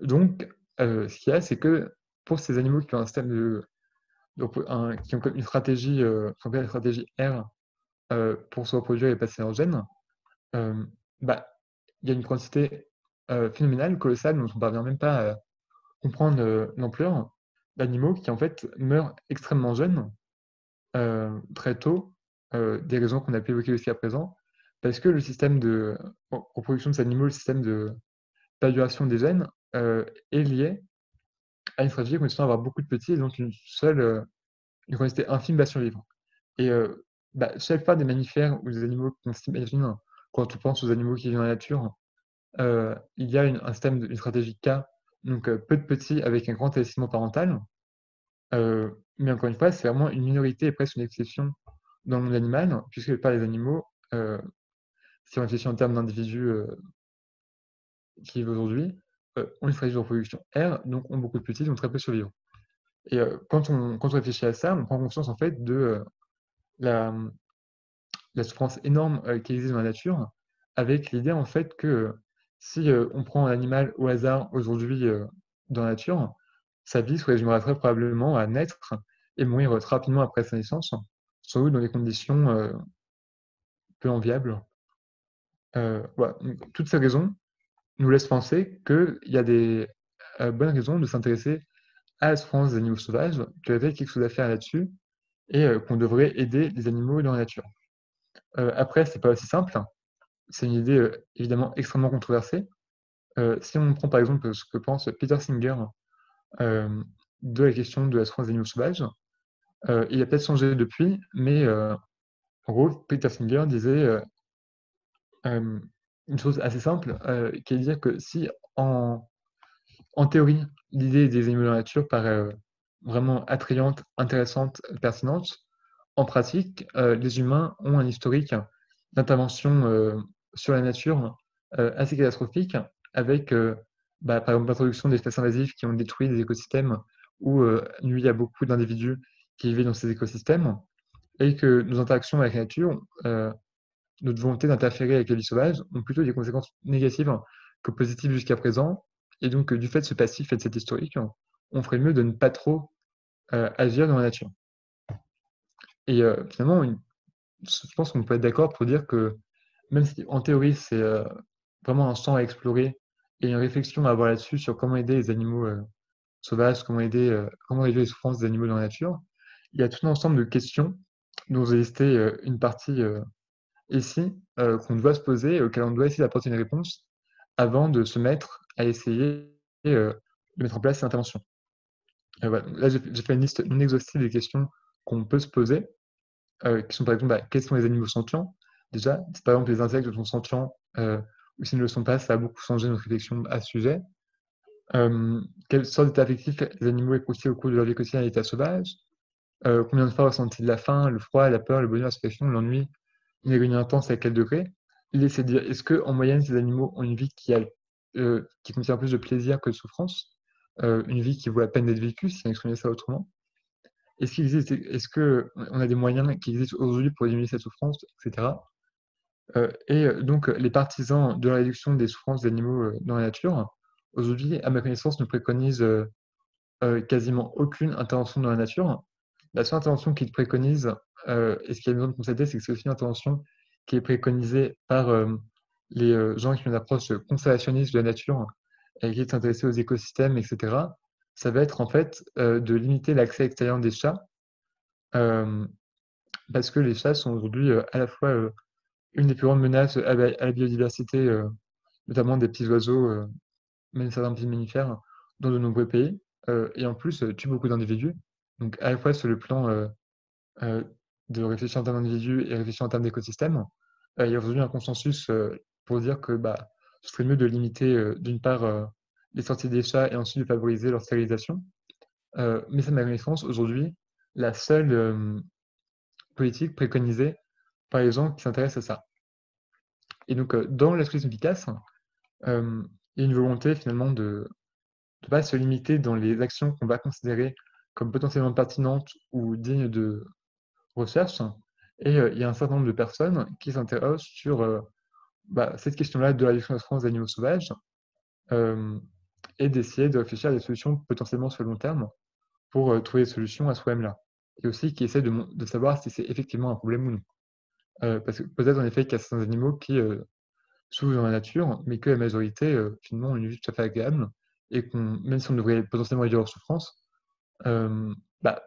Donc, ce qu'il y a, c'est que pour ces animaux qui ont un système donc qui ont une stratégie, qu'on appelle la stratégie R, pour se reproduire et passer leurs gènes, bah, il y a une quantité phénoménale, colossale, dont on ne parvient même pas à comprendre l'ampleur, d'animaux qui en fait meurent extrêmement jeunes, très tôt, des raisons qu'on a pu évoquer jusqu'à présent, parce que le système de reproduction de ces animaux, le système de perduration des gènes, est lié à une stratégie consistant à avoir beaucoup de petits et donc une quantité infime va survivre. Et chaque part des mammifères ou des animaux qu'on s'imagine quand on pense aux animaux qui vivent dans la nature, il y a un système, une stratégie K, donc peu de petits avec un grand investissement parental. Mais encore une fois, c'est vraiment une minorité et presque une exception dans le monde animal, puisque la plupart des animaux, si on réfléchit en termes d'individus qui vivent aujourd'hui, ont une stratégie de reproduction R, donc ont beaucoup de petits, donc très peu survivants. Et quand on réfléchit à ça, on prend conscience en fait de la, la souffrance énorme qui existe dans la nature, avec l'idée en fait que si on prend un animal au hasard aujourd'hui dans la nature, sa vie se résumera très probablement à naître et mourir très rapidement après sa naissance, sans doute dans des conditions peu enviables. Voilà. Donc, toutes ces raisons nous laissent penser qu'il y a des bonnes raisons de s'intéresser à la souffrance des animaux sauvages, qu'il y avait quelque chose à faire là-dessus, et qu'on devrait aider les animaux dans la nature. Après, c'est pas aussi simple. C'est une idée évidemment extrêmement controversée. Si on prend par exemple ce que pense Peter Singer euh, de la question de la souffrance des animaux sauvages, il a peut-être changé depuis, mais en gros, Peter Singer disait euh, une chose assez simple, qui est de dire que si en théorie, l'idée des animaux dans la nature paraît vraiment attrayante, intéressante, pertinente, en pratique, les humains ont un historique d'intervention sur la nature assez catastrophique, avec par exemple l'introduction d'espèces invasives qui ont détruit des écosystèmes ou nuit à beaucoup d'individus qui vivaient dans ces écosystèmes, et que nos interactions avec la nature, notre volonté d'interférer avec la vie sauvage, ont plutôt des conséquences négatives que positives jusqu'à présent. Et donc, du fait de ce passif et de cet historique, on ferait mieux de ne pas trop agir dans la nature. Et finalement, je pense qu'on peut être d'accord pour dire que même si en théorie c'est vraiment un champ à explorer et une réflexion à avoir là-dessus sur comment aider les animaux sauvages, comment réduire les souffrances des animaux dans la nature, il y a tout un ensemble de questions dont j'ai listé une partie ici qu'on doit se poser, auxquelles on doit essayer d'apporter une réponse avant de se mettre à essayer de mettre en place ces interventions. Voilà. Là, j'ai fait une liste non exhaustive des questions qu'on peut se poser, qui sont par exemple, quels sont les animaux sentients? Déjà, si par exemple les insectes sont sentients, ou s'ils ne le sont pas, ça a beaucoup changé notre réflexion à ce sujet. Quelle sorte d'état affectif les animaux éprouvent au cours de leur vie quotidienne à l'état sauvage? Combien de fois ressentent-ils la faim, le froid, la peur, le bonheur, la satisfaction, l'ennui, une agonie intense, à quel degré? L'idée, c'est de dire, est-ce qu'en moyenne, ces animaux ont une vie qui contient plus de plaisir que de souffrance? Une vie qui vaut la peine d'être vécue, si on exprimait ça autrement? Est-ce qu'on a des moyens qui existent aujourd'hui pour diminuer cette souffrance, etc. Donc, les partisans de la réduction des souffrances des animaux dans la nature, aujourd'hui, à ma connaissance, ne préconisent quasiment aucune intervention dans la nature. La seule intervention qu'ils préconisent, et ce qu'il y a besoin de constater, c'est que c'est aussi une intervention qui est préconisée par les gens qui ont une approche conservationniste de la nature et qui est intéressée aux écosystèmes, etc. Ça va être en fait de limiter l'accès extérieur des chats, euh, parce que les chats sont aujourd'hui à la fois une des plus grandes menaces à la biodiversité, notamment des petits oiseaux, même certains petits mammifères, dans de nombreux pays, et en plus tuent beaucoup d'individus. Donc à la fois sur le plan de réfléchir en termes d'individus et réfléchir en termes d'écosystème. Il y a aujourd'hui un consensus pour dire que ce serait mieux de limiter d'une part les sorties des chats et ensuite de favoriser leur stérilisation. Mais c'est ma connaissance aujourd'hui la seule politique préconisée par les gens qui s'intéressent à ça. Et donc, dans la solution efficace, il y a une volonté finalement de ne pas se limiter dans les actions qu'on va considérer comme potentiellement pertinentes ou dignes de recherche. Et il y a un certain nombre de personnes qui s'interrogent sur cette question-là de la réduction de la souffrance des animaux sauvages et d'essayer de réfléchir à des solutions potentiellement sur le long terme pour trouver des solutions à ce problème-là. Et aussi qui essaient de savoir si c'est effectivement un problème ou non. Parce que peut-être en effet qu'il y a certains animaux qui souffrent dans la nature, mais que la majorité finalement ont une vie tout à fait agréable et même si on devrait potentiellement réduire leur souffrance, faudrait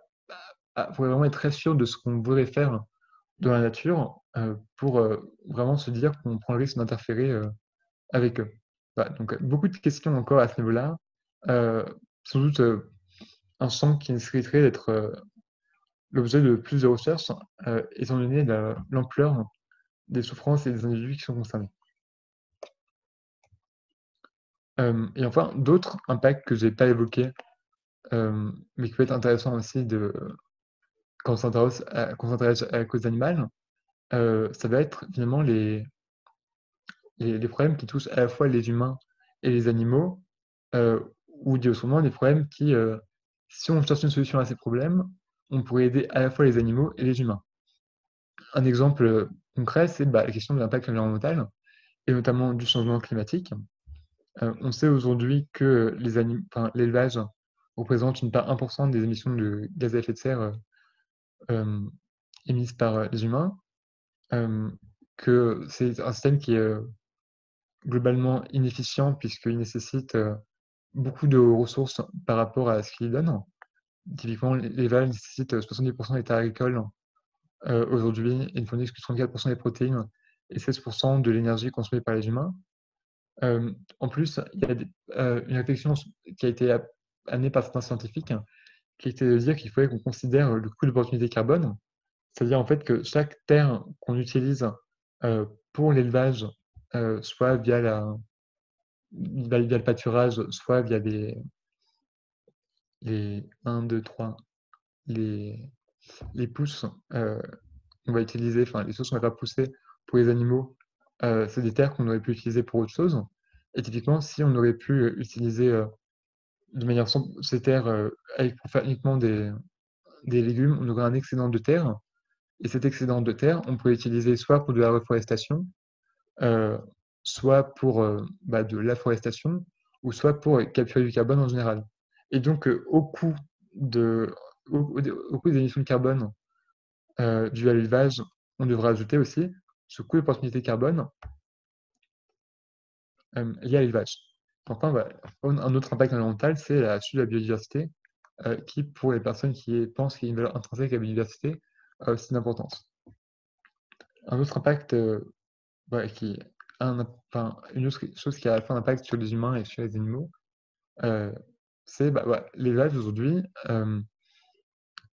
vraiment être très sûr de ce qu'on voudrait faire dans la nature pour vraiment se dire qu'on prend le risque d'interférer avec eux. Voilà, donc beaucoup de questions encore à ce niveau-là. Sans doute un champ qui nécessiterait d'être l'objet de plus de recherches, étant donné l'ampleur des souffrances et des individus qui sont concernés. Et enfin, d'autres impacts que je n'ai pas évoqués, mais qui peut être intéressant aussi quand on s'intéresse à la cause animale, ça va être finalement les problèmes qui touchent à la fois les humains et les animaux, ou dit autrement, des problèmes qui, si on cherche une solution à ces problèmes, on pourrait aider à la fois les animaux et les humains. Un exemple concret, c'est la question de l'impact environnemental, et notamment du changement climatique. On sait aujourd'hui que l'élevage représente une part importante des émissions de gaz à effet de serre émises par les humains, que c'est un système qui est globalement inefficient puisqu'il nécessite beaucoup de ressources par rapport à ce qu'il donne. Typiquement, l'élevage nécessite 70% des terres agricoles aujourd'hui et ne fournissent que 34% des protéines et 16% de l'énergie consommée par les humains. En plus, il y a une réflexion qui a été amenée par certains scientifiques qui était de dire qu'il fallait qu'on considère le coût d'opportunité carbone, c'est-à-dire en fait que chaque terre qu'on utilise pour l'élevage, soit via le pâturage, soit via les 1, 2, 3, les pousses qu'on va utiliser, enfin les choses qu'on va faire pousser pour les animaux, c'est des terres qu'on aurait pu utiliser pour autre chose. Et typiquement, si on aurait pu utiliser de manière ces terres pour faire uniquement des légumes, on aurait un excédent de terre. Et cet excédent de terre, on peut l'utiliser soit pour de la reforestation, soit pour de l'afforestation, ou soit pour capturer du carbone en général. Et donc, au coût des émissions de carbone dues à l'élevage, on devra ajouter aussi ce coût d'opportunité carbone lié à l'élevage. Enfin, un autre impact environnemental, c'est la chute de la biodiversité, qui, pour les personnes qui pensent qu'il y a une valeur intrinsèque à la biodiversité, a aussi une importance. Un autre impact une autre chose qui a à la fois un impact sur les humains et sur les animaux, c'est l'élevage aujourd'hui,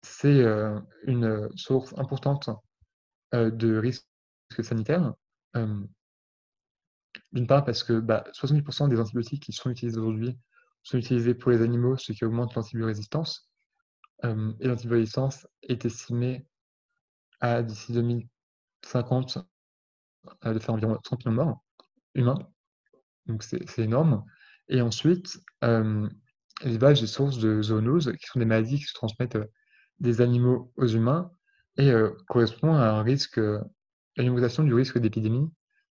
c'est une source importante de risques sanitaires. D'une part parce que 70% des antibiotiques qui sont utilisés aujourd'hui sont utilisés pour les animaux, ce qui augmente l'antibiorésistance. Et l'antibiorésistance est estimée à, d'ici 2050, de faire environ 30 millions de morts humains. Donc c'est énorme. Et ensuite, l'élevage est source de zoonoses, qui sont des maladies qui se transmettent des animaux aux humains et correspond à à une augmentation du risque d'épidémie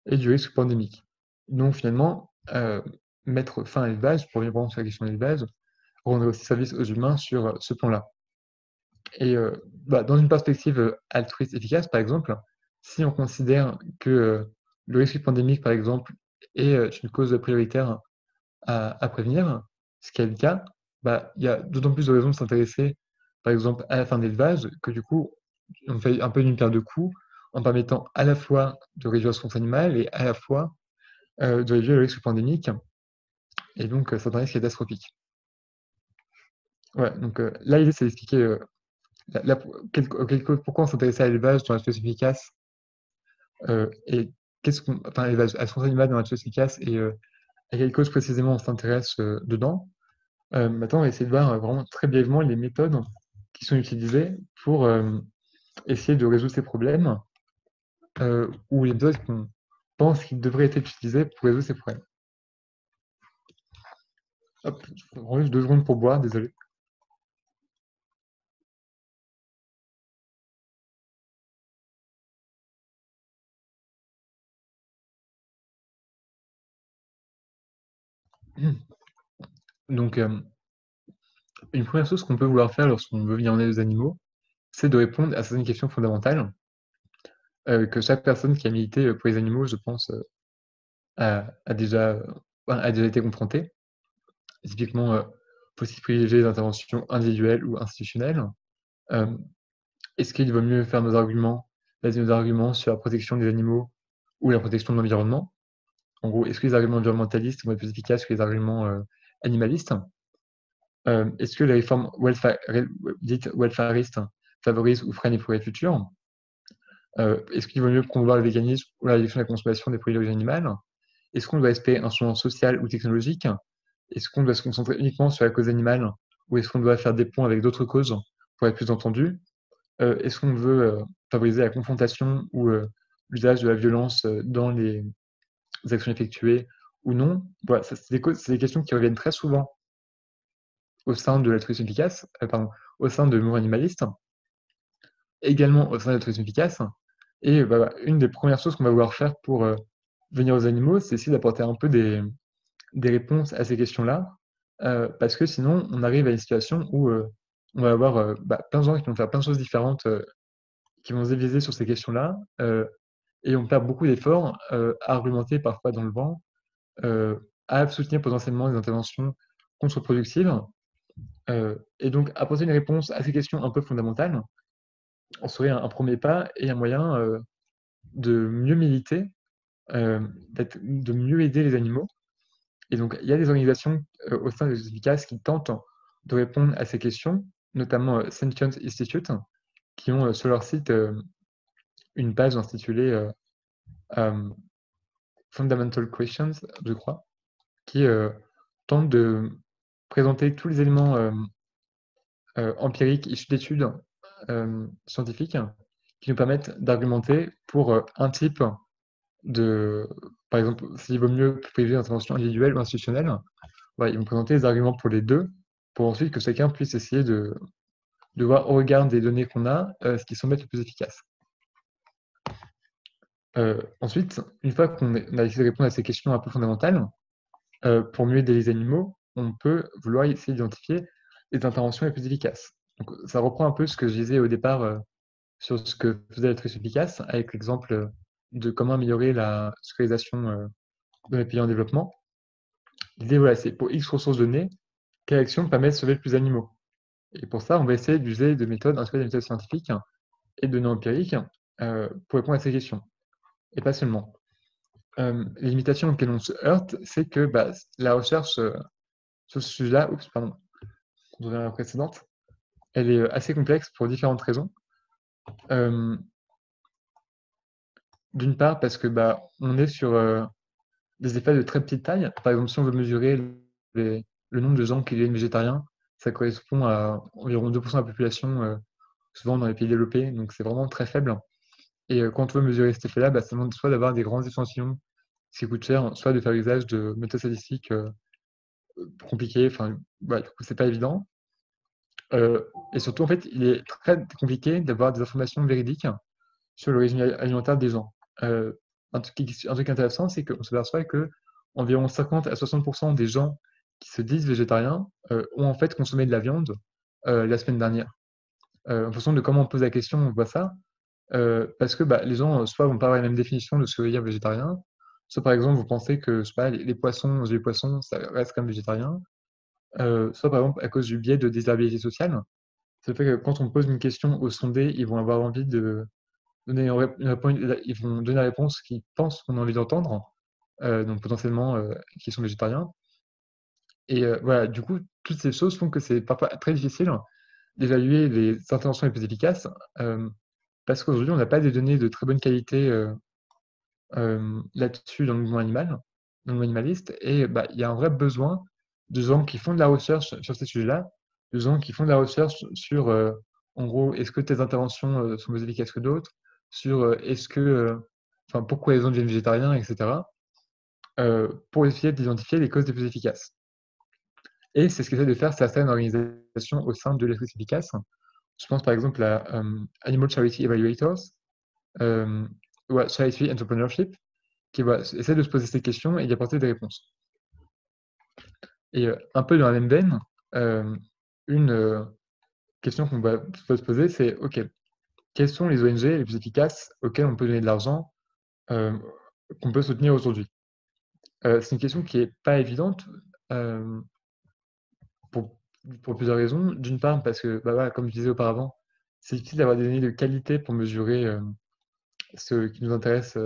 et du risque pandémique. Donc finalement, mettre fin à l'élevage, pour revenir vraiment sur la question de l'élevage, rendre aussi service aux humains sur ce plan-là. Et dans une perspective altruiste efficace, par exemple, si on considère que le risque pandémique, par exemple, est une cause prioritaire à prévenir, ce qui est le cas, il y a d'autant plus de raisons de s'intéresser, par exemple, à la fin de l'élevage, que du coup, on fait un peu une paire de coups en permettant à la fois de réduire la souffrance animale et à la fois de réduire le risque pandémique. Et donc, c'est un risque catastrophique. Ouais, donc là, l'idée, c'est d'expliquer pourquoi on s'intéressait à l'élevage dans la espèce efficace et enfin, l'élevage à son animal dans la espèce efficace et à quelle cause précisément on s'intéresse dedans. Maintenant, on va essayer de voir vraiment très brièvement les méthodes qui sont utilisées pour essayer de résoudre ces problèmes ou les méthodes qu'on pense qu'ils devraient être utilisées pour résoudre ces problèmes. Hop, je prends juste 2 secondes pour boire, désolé. Donc, une première chose qu'on peut vouloir faire lorsqu'on veut venir en aide aux animaux, c'est de répondre à certaines questions fondamentales que chaque personne qui a milité pour les animaux, je pense, a déjà été confrontée. Typiquement, faut-il privilégier les interventions individuelles ou institutionnelles? Est-ce qu'il vaut mieux faire baser nos arguments sur la protection des animaux ou la protection de l'environnement? En gros, est-ce que les arguments environnementalistes vont être plus efficaces que les arguments animalistes? Est-ce que les réformes dites welfaristes favorisent ou freinent les progrès futurs? Est-ce qu'il vaut mieux promouvoir le véganisme ou la réduction de la consommation des produits d'origine animale? Est-ce qu'on doit espérer un changement social ou technologique? Est-ce qu'on doit se concentrer uniquement sur la cause animale ou est-ce qu'on doit faire des ponts avec d'autres causes pour être plus entendu? Est-ce qu'on veut favoriser la confrontation ou l'usage de la violence dans les actions effectuées ou non? Voilà, c'est des questions qui reviennent très souvent au sein de l'altruisme efficace, au sein de l'humour animaliste, également au sein de l'altruisme efficace. Et une des premières choses qu'on va vouloir faire pour venir aux animaux, c'est essayer d'apporter un peu des réponses à ces questions-là, parce que sinon, on arrive à une situation où on va avoir plein de gens qui vont faire plein de choses différentes, qui vont se diviser sur ces questions-là, et on perd beaucoup d'efforts à argumenter parfois dans le vent, à soutenir potentiellement des interventions contre-productives. Et donc, apporter une réponse à ces questions un peu fondamentales, on serait un premier pas et un moyen de mieux militer, de mieux aider les animaux. Et donc, il y a des organisations au sein des efficaces qui tentent de répondre à ces questions, notamment Sentient Institute, qui ont sur leur site une page intitulée Fundamental Questions, je crois, qui tente de présenter tous les éléments empiriques issus d'études scientifiques qui nous permettent d'argumenter pour un type de, par exemple, s'il vaut mieux privilégier l'intervention individuelle ou institutionnelle. Voilà, ils vont présenter les arguments pour les deux, pour ensuite que chacun puisse essayer de voir au regard des données qu'on a ce qui semble être le plus efficace. Ensuite, une fois qu'on a essayé de répondre à ces questions un peu fondamentales, pour mieux aider les animaux, on peut vouloir essayer d'identifier les interventions les plus efficaces. Donc, ça reprend un peu ce que je disais au départ sur ce que faisait l'altruisme efficace, avec l'exemple de comment améliorer la scolarisation dans les pays en développement. L'idée, voilà, c'est pour X ressources données, quelle action permet de sauver le plus d'animaux? Et pour ça, on va essayer d'user des méthodes, en tout cas des méthodes scientifiques et de données empiriques pour répondre à ces questions. Et pas seulement. Les limitations auxquelles on se heurte, c'est que la recherche sur ce sujet-là, on revient à la précédente, elle est assez complexe pour différentes raisons. D'une part, parce que on est sur des effets de très petite taille. Par exemple, si on veut mesurer le nombre de gens qui deviennent végétariens, ça correspond à environ 2% de la population, souvent dans les pays développés, donc c'est vraiment très faible. Et quand on veut mesurer cet effet-là, ça demande soit d'avoir des grands échantillons, ce qui coûte cher, soit de faire usage de méthodes statistiques compliquées. Enfin, du coup, c'est pas évident. Et surtout, en fait, il est très compliqué d'avoir des informations véridiques sur le régime alimentaire des gens. Un truc intéressant, c'est qu'on s'aperçoit que environ 50 à 60% des gens qui se disent végétariens ont en fait consommé de la viande la semaine dernière. En fonction de comment on pose la question, on voit ça. Parce que les gens, soit vont pas avoir la même définition de ce que veut dire végétarien, soit par exemple, vous pensez que les poissons, manger les poissons, ça reste comme végétarien, soit par exemple à cause du biais de désirabilité sociale. Ça fait que quand on pose une question aux sondés, ils vont avoir envie de donner ils vont donner la réponse qu'ils pensent qu'on a envie d'entendre, donc potentiellement qu'ils sont végétariens. Et voilà, du coup, toutes ces choses font que c'est parfois très difficile d'évaluer les interventions les plus efficaces, parce qu'aujourd'hui, on n'a pas des données de très bonne qualité là-dessus dans le mouvement animal, dans le mouvement animaliste, et il y a un vrai besoin de gens qui font de la recherche sur ces sujets-là, de gens qui font de la recherche sur, en gros, est-ce que tes interventions sont plus efficaces que d'autres, sur est-ce que, enfin, pourquoi les gens deviennent végétariens, etc., pour essayer d'identifier les causes les plus efficaces. Et c'est ce qu'essaie de faire certaines organisations au sein de l'esprit efficace. Je pense par exemple à Animal Charity Evaluators, ou à Charity Entrepreneurship, qui essaie de se poser ces questions et d'y apporter des réponses. Et un peu dans la même veine, une question qu'on peut se poser, c'est OK, quelles sont les ONG les plus efficaces auxquelles on peut donner de l'argent, qu'on peut soutenir aujourd'hui? C'est une question qui n'est pas évidente, pour, pour plusieurs raisons. D'une part, parce que, voilà, comme je disais auparavant, c'est difficile d'avoir des données de qualité pour mesurer ce qui nous intéresse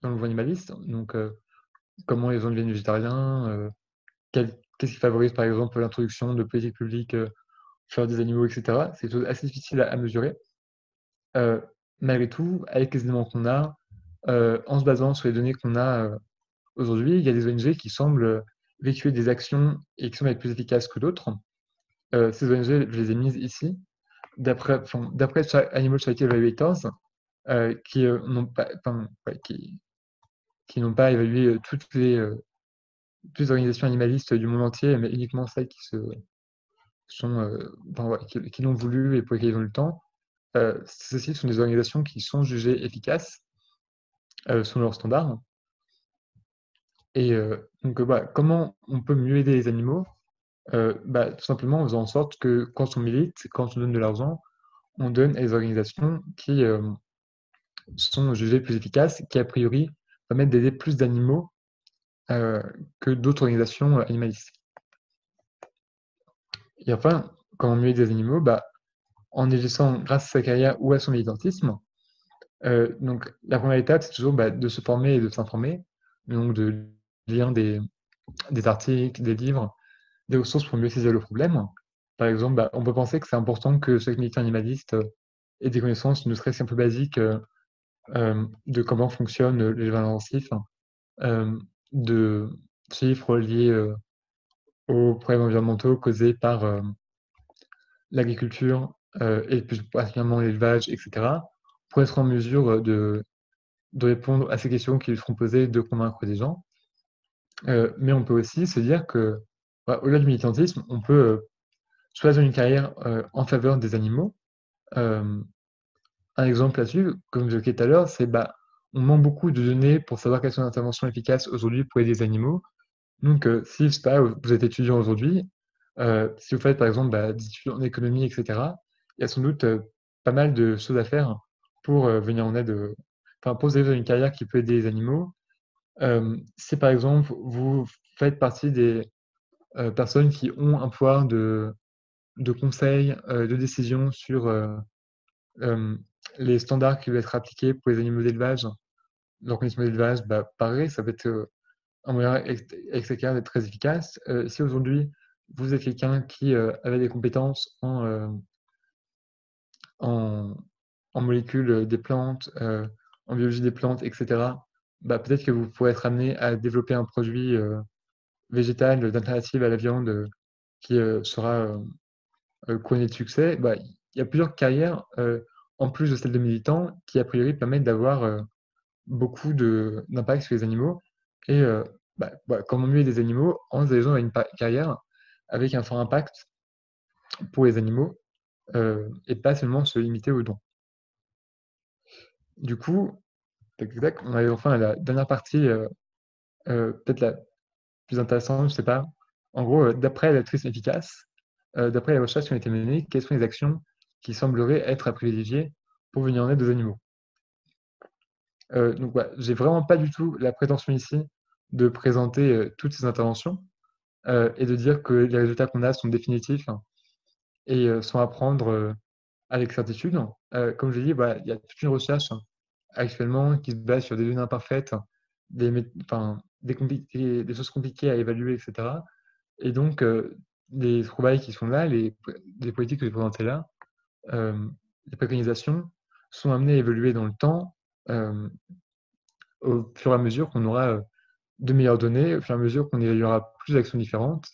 dans le mouvement animaliste. Donc, comment les gens deviennent végétariens, qu'est-ce qui favorise par exemple l'introduction de politiques publiques sur des animaux, etc. C'est des choses assez difficiles à mesurer. Malgré tout, avec les éléments qu'on a, en se basant sur les données qu'on a aujourd'hui, il y a des ONG qui semblent véhiculer des actions et qui sont plus efficaces que d'autres. Ces ONG, je les ai mises ici, d'après Animal Charity Evaluators, qui n'ont pas, qui n'ont pas évalué toutes les organisations animalistes du monde entier, mais uniquement celles qui qui l'ont voulu et pour lesquelles ils ont eu le temps. Celles-ci sont des organisations qui sont jugées efficaces selon leurs standards. Et donc, comment on peut mieux aider les animaux? Tout simplement en faisant en sorte que quand on milite, quand on donne de l'argent, on donne à des organisations qui sont jugées plus efficaces, qui a priori permettent d'aider plus d'animaux que d'autres organisations animalistes. Et enfin, comment mieux aider les animaux? En agissant grâce à sa carrière ou à son militantisme. Donc, la première étape, c'est toujours de se former et de s'informer, donc de lire des articles, des livres, des ressources pour mieux saisir le problème. Par exemple, on peut penser que c'est important que chaque militant animaliste ait des connaissances, ne serait-ce qu'un peu basiques, de comment fonctionnent les éléments intensifs, de chiffres liés aux problèmes environnementaux causés par l'agriculture et plus particulièrement l'élevage, etc., pour être en mesure de répondre à ces questions qui lui seront posées, de convaincre des gens. Mais on peut aussi se dire que, au-delà du militantisme, on peut choisir une carrière en faveur des animaux. Un exemple là-dessus, comme je l'évoquais tout à l'heure, c'est on manque beaucoup de données pour savoir quelles sont les interventions efficaces aujourd'hui pour aider les animaux. Donc, si, je sais pas, vous êtes étudiant aujourd'hui, si vous faites par exemple des études en économie, etc., il y a sans doute pas mal de choses à faire pour venir en aide, pour vous une carrière qui peut aider les animaux. Si par exemple vous faites partie des personnes qui ont un pouvoir de conseil, de décision sur les standards qui vont être appliqués pour les animaux d'élevage, leurs conditions d'élevage, pareil, ça peut être un moyen avec sa carrière d'être très efficace. Si aujourd'hui vous êtes quelqu'un qui avait des compétences en molécules des plantes, en biologie des plantes, etc., peut-être que vous pourrez être amené à développer un produit végétal d'alternative à la viande qui sera couronné de succès. Il y a plusieurs carrières, en plus de celle de militant, qui a priori permettent d'avoir beaucoup d'impact sur les animaux. Et comment mieux des animaux en se dirigeant à une carrière avec un fort impact pour les animaux et pas seulement se limiter aux dons. Du coup, on arrive enfin à la dernière partie, peut-être la plus intéressante, je sais pas. En gros, d'après la tourisme efficace, d'après les recherches qui ont été menées, quelles sont les actions qui sembleraient être à privilégier pour venir en aide aux animaux? Donc, j'ai vraiment pas du tout la prétention ici de présenter toutes ces interventions et de dire que les résultats qu'on a sont définitifs et sont à prendre avec certitude. Comme je l'ai dit, il y a toute une recherche actuellement qui se base sur des données imparfaites, des choses compliquées à évaluer, etc. Et donc, les trouvailles qui sont là, les politiques que j'ai présentées là, les préconisations sont amenées à évoluer dans le temps au fur et à mesure qu'on aura de meilleures données, au fur et à mesure qu'on évaluera plus d'actions différentes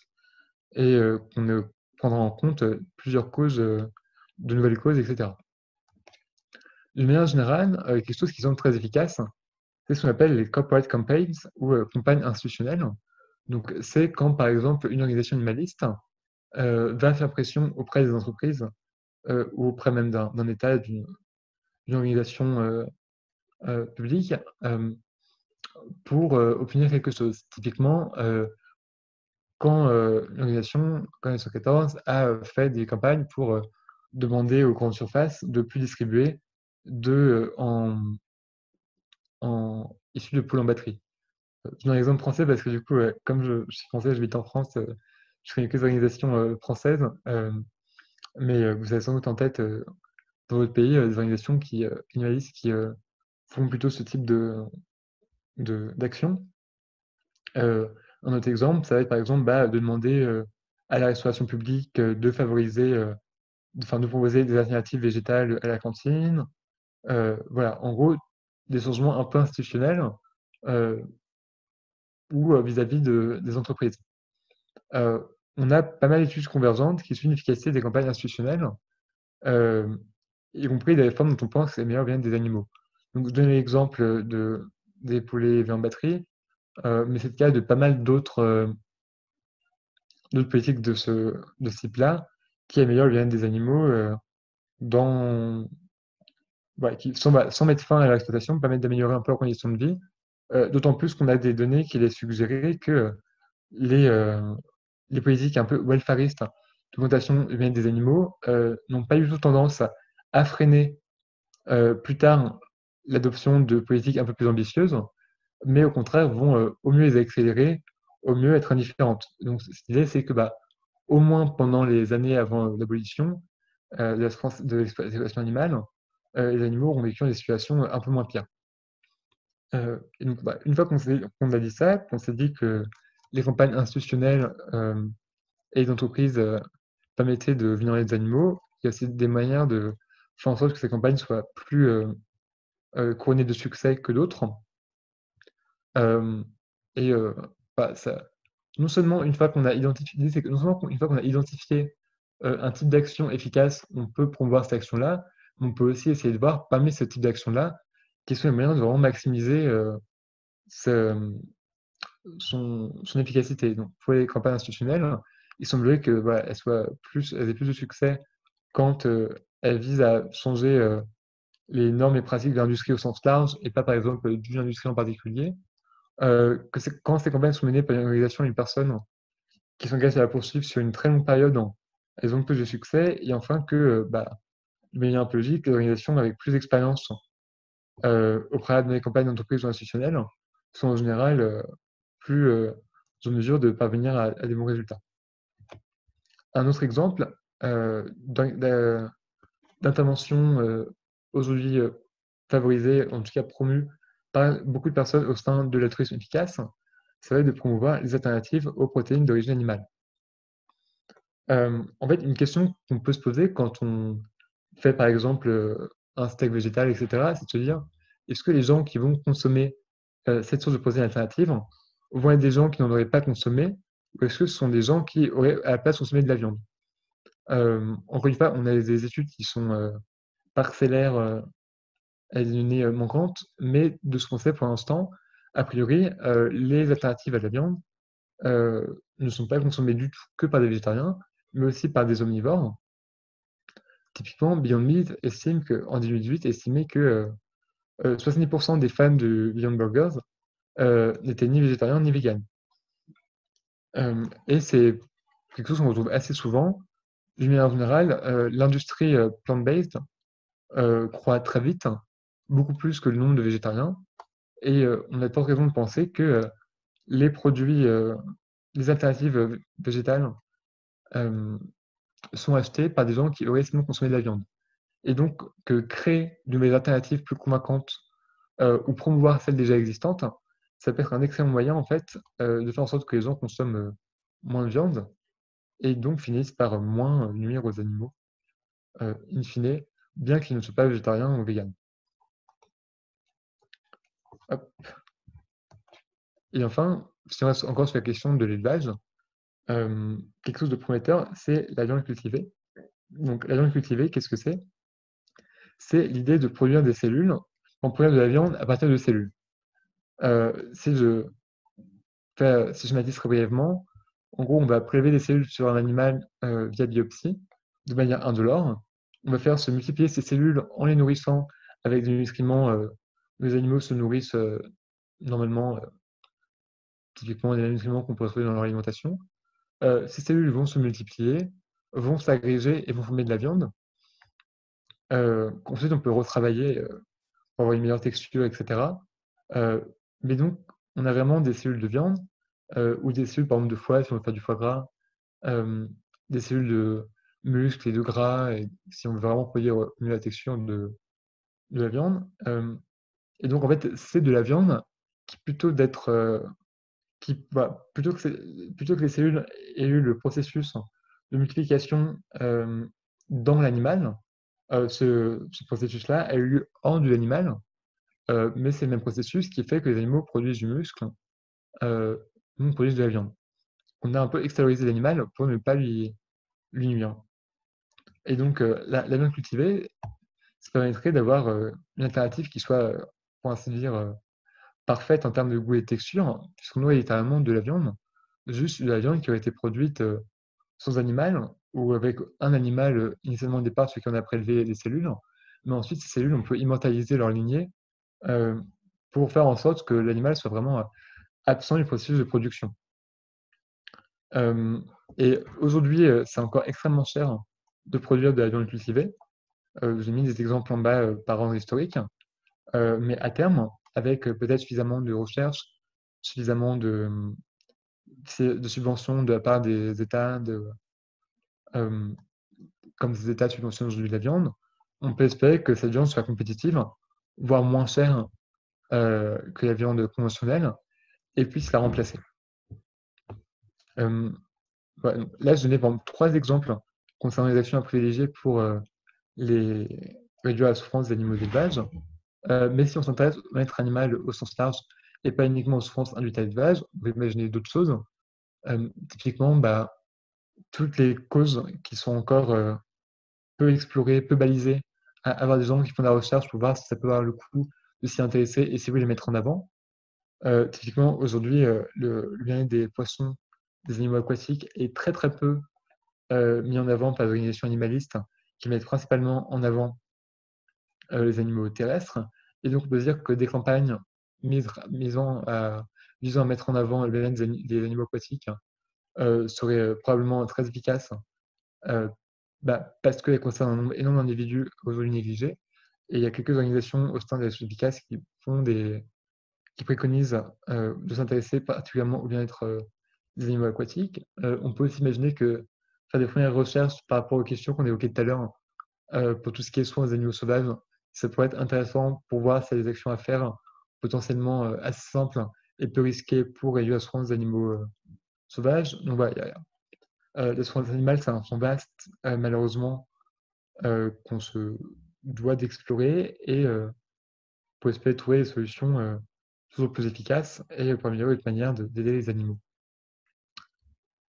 et qu'on prendra en compte plusieurs causes, de nouvelles causes, etc. D'une manière générale, quelque chose qui semble très efficace, c'est ce qu'on appelle les corporate campaigns ou campagnes institutionnelles. Donc, c'est quand, par exemple, une organisation animaliste va faire pression auprès des entreprises ou auprès même d'un État, d'une organisation publique pour obtenir quelque chose. Typiquement, quand l'organisation, quand la 14 a fait des campagnes pour demander aux grandes surfaces de plus distribuer d'œufs issus de poules en batterie. Je donne un exemple français parce que du coup, comme je suis français, j'habite en France, je connais que les organisations françaises, mais vous avez sans doute en tête dans votre pays des organisations animalistes qui font plutôt ce type d'action. Un autre exemple, ça va être par exemple de demander à la restauration publique de favoriser, de proposer des alternatives végétales à la cantine. Voilà, en gros, des changements un peu institutionnels ou vis-à-vis des entreprises. On a pas mal d'études convergentes qui suivent l'efficacité des campagnes institutionnelles, y compris des formes dont on pense que les meilleurs viennent des animaux. Donc, je donne l'exemple des poulets élevés en batterie, mais c'est le cas de pas mal d'autres politiques de ce type-là qui améliorent le bien-être des animaux qui, sans mettre fin à leur exploitation, permettent d'améliorer un peu leurs conditions de vie. D'autant plus qu'on a des données qui laissent suggérer que les politiques un peu welfaristes d'augmentation du bien-être des animaux n'ont pas du tout tendance à freiner plus tard l'adoption de politiques un peu plus ambitieuses, mais au contraire vont au mieux les accélérer, au mieux être indifférentes. Donc l'idée c'est que au moins pendant les années avant l'abolition de l'exploitation animale, les animaux auront vécu des situations un peu moins pires. Et donc, une fois qu'on a dit ça, qu'on s'est dit que les campagnes institutionnelles et les entreprises permettaient de venir les animaux, il y a aussi des manières de faire en sorte que ces campagnes soient plus couronnées de succès que d'autres. Et non seulement une fois qu'on a identifié, c'est que non seulement une fois qu'on a identifié un type d'action efficace, on peut promouvoir cette action-là, mais on peut aussi essayer de voir parmi ce type d'action-là, quels sont les moyens de vraiment maximiser son efficacité. Donc, pour les campagnes institutionnelles, il semblerait que elles aient plus de succès quand elles visent à changer les normes et pratiques de l'industrie au sens large et pas par exemple d'une industrie en particulier. Quand ces campagnes sont menées par une organisation, une personne qui s'engage à la poursuivre sur une très longue période, elles ont plus de succès. Et enfin que, de manière un peu logique, les organisations avec plus d'expérience au préalable des campagnes d'entreprise ou institutionnelles sont en général plus en mesure de parvenir à des bons résultats. Un autre exemple d'intervention aujourd'hui favorisée, en tout cas promue par beaucoup de personnes au sein de l'altruisme efficace, ça va être de promouvoir les alternatives aux protéines d'origine animale. En fait, une question qu'on peut se poser quand on fait par exemple un steak végétal, etc., c'est de se dire, est-ce que les gens qui vont consommer cette source de protéines alternatives vont être des gens qui n'en auraient pas consommé, ou est-ce que ce sont des gens qui auraient à la place consommé de la viande? Encore une fois, on a des études qui sont parcellaires à des données manquantes, mais de ce qu'on sait pour l'instant, a priori, les alternatives à la viande ne sont pas consommées du tout que par des végétariens, mais aussi par des omnivores. Typiquement, Beyond Meat estime en 2018 estimait que 70% des fans de Beyond Burgers n'étaient ni végétariens ni véganes. Et c'est quelque chose qu'on retrouve assez souvent. D'une manière générale, l'industrie plant-based croît très vite, beaucoup plus que le nombre de végétariens. Et on a de fortes raisons de penser que les produits, les alternatives végétales sont achetés par des gens qui auraient sinon consommé de la viande. Et donc, que créer de nouvelles alternatives plus convaincantes ou promouvoir celles déjà existantes, ça peut être un excellent moyen, en fait, de faire en sorte que les gens consomment moins de viande et donc finissent par moins nuire aux animaux. in fine, bien qu'ils ne soient pas végétariens ou véganes. Hop. Et enfin, si on reste encore sur la question de l'élevage, quelque chose de prometteur, c'est la viande cultivée. Donc la viande cultivée, qu'est-ce que c'est? C'est l'idée de produire des cellules, on produire de la viande à partir de cellules. Si je schématise très brièvement, en gros, on va prélever des cellules sur un animal via biopsie, de manière indolore. On va faire se multiplier ces cellules en les nourrissant avec des nutriments. Les animaux se nourrissent normalement, typiquement des nutriments qu'on peut retrouver dans leur alimentation. Ces cellules vont se multiplier, vont s'agréger et vont former de la viande. Ensuite, on peut retravailler pour avoir une meilleure texture, etc. Mais donc, on a vraiment des cellules de viande ou des cellules, par exemple, de foie, si on veut faire du foie gras, des cellules de muscles et de gras, et si on veut vraiment produire mieux la texture de la viande. Et donc, en fait, c'est de la viande qui, plutôt que les cellules aient eu le processus de multiplication dans l'animal, ce processus-là a eu lieu hors de l'animal, mais c'est le même processus qui fait que les animaux produisent du muscle, donc produisent de la viande. On a un peu extériorisé l'animal pour ne pas lui nuire. Et donc, la viande cultivée, ça permettrait d'avoir une alternative qui soit, pour ainsi dire, parfaite en termes de goût et de texture, puisqu'on aurait littéralement de la viande, juste de la viande qui aurait été produite sans animal, ou avec un animal initialement au départ, celui qui en a prélevé les cellules, mais ensuite ces cellules, on peut immortaliser leur lignée pour faire en sorte que l'animal soit vraiment absent du processus de production. Et aujourd'hui, c'est encore extrêmement cher de produire de la viande cultivée. J'ai mis des exemples en bas par ordre historique, mais à terme, avec peut-être suffisamment de recherche, suffisamment de subventions de la part des États, comme ces États subventionnent aujourd'hui la viande, on peut espérer que cette viande soit compétitive, voire moins chère que la viande conventionnelle, et puisse la remplacer. Voilà, là, je donnais par exemple 3 exemples concernant les actions à privilégier pour réduire la souffrance des animaux d'élevage. Mais si on s'intéresse au bien-être animal au sens large et pas uniquement aux souffrances induites à l'élevage, on peut imaginer d'autres choses. Typiquement, toutes les causes qui sont encore peu explorées, peu balisées, avoir des gens qui font de la recherche pour voir si ça peut avoir le coup de s'y intéresser et si oui, les mettre en avant. Typiquement, aujourd'hui, le bien-être des poissons, des animaux aquatiques est très très peu mis en avant par les organisations animalistes qui mettent principalement en avant les animaux terrestres. Et donc, on peut dire que des campagnes visant à mettre en avant le bien-être des animaux aquatiques seraient probablement très efficaces parce qu'elles concernent un nombre énorme d'individus aujourd'hui négligés. Et il y a quelques organisations au sein des Nations efficaces qui préconisent de s'intéresser particulièrement au bien-être des animaux aquatiques. On peut aussi imaginer que faire des premières recherches par rapport aux questions qu'on évoquait tout à l'heure pour tout ce qui est soins des animaux sauvages, ça pourrait être intéressant pour voir s'il y a des actions à faire potentiellement assez simples et peu risquées pour réduire la souffrance des animaux sauvages. Donc voilà, la souffrance animale, c'est un champ vaste, malheureusement, qu'on se doit d'explorer et pour espérer trouver des solutions toujours plus efficaces et pour améliorer notre manière d'aider les animaux.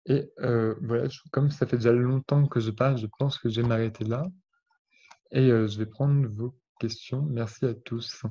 Et voilà, comme ça fait déjà longtemps que je parle, je pense que je vais m'arrêter là. Et je vais prendre vos questions. Merci à tous.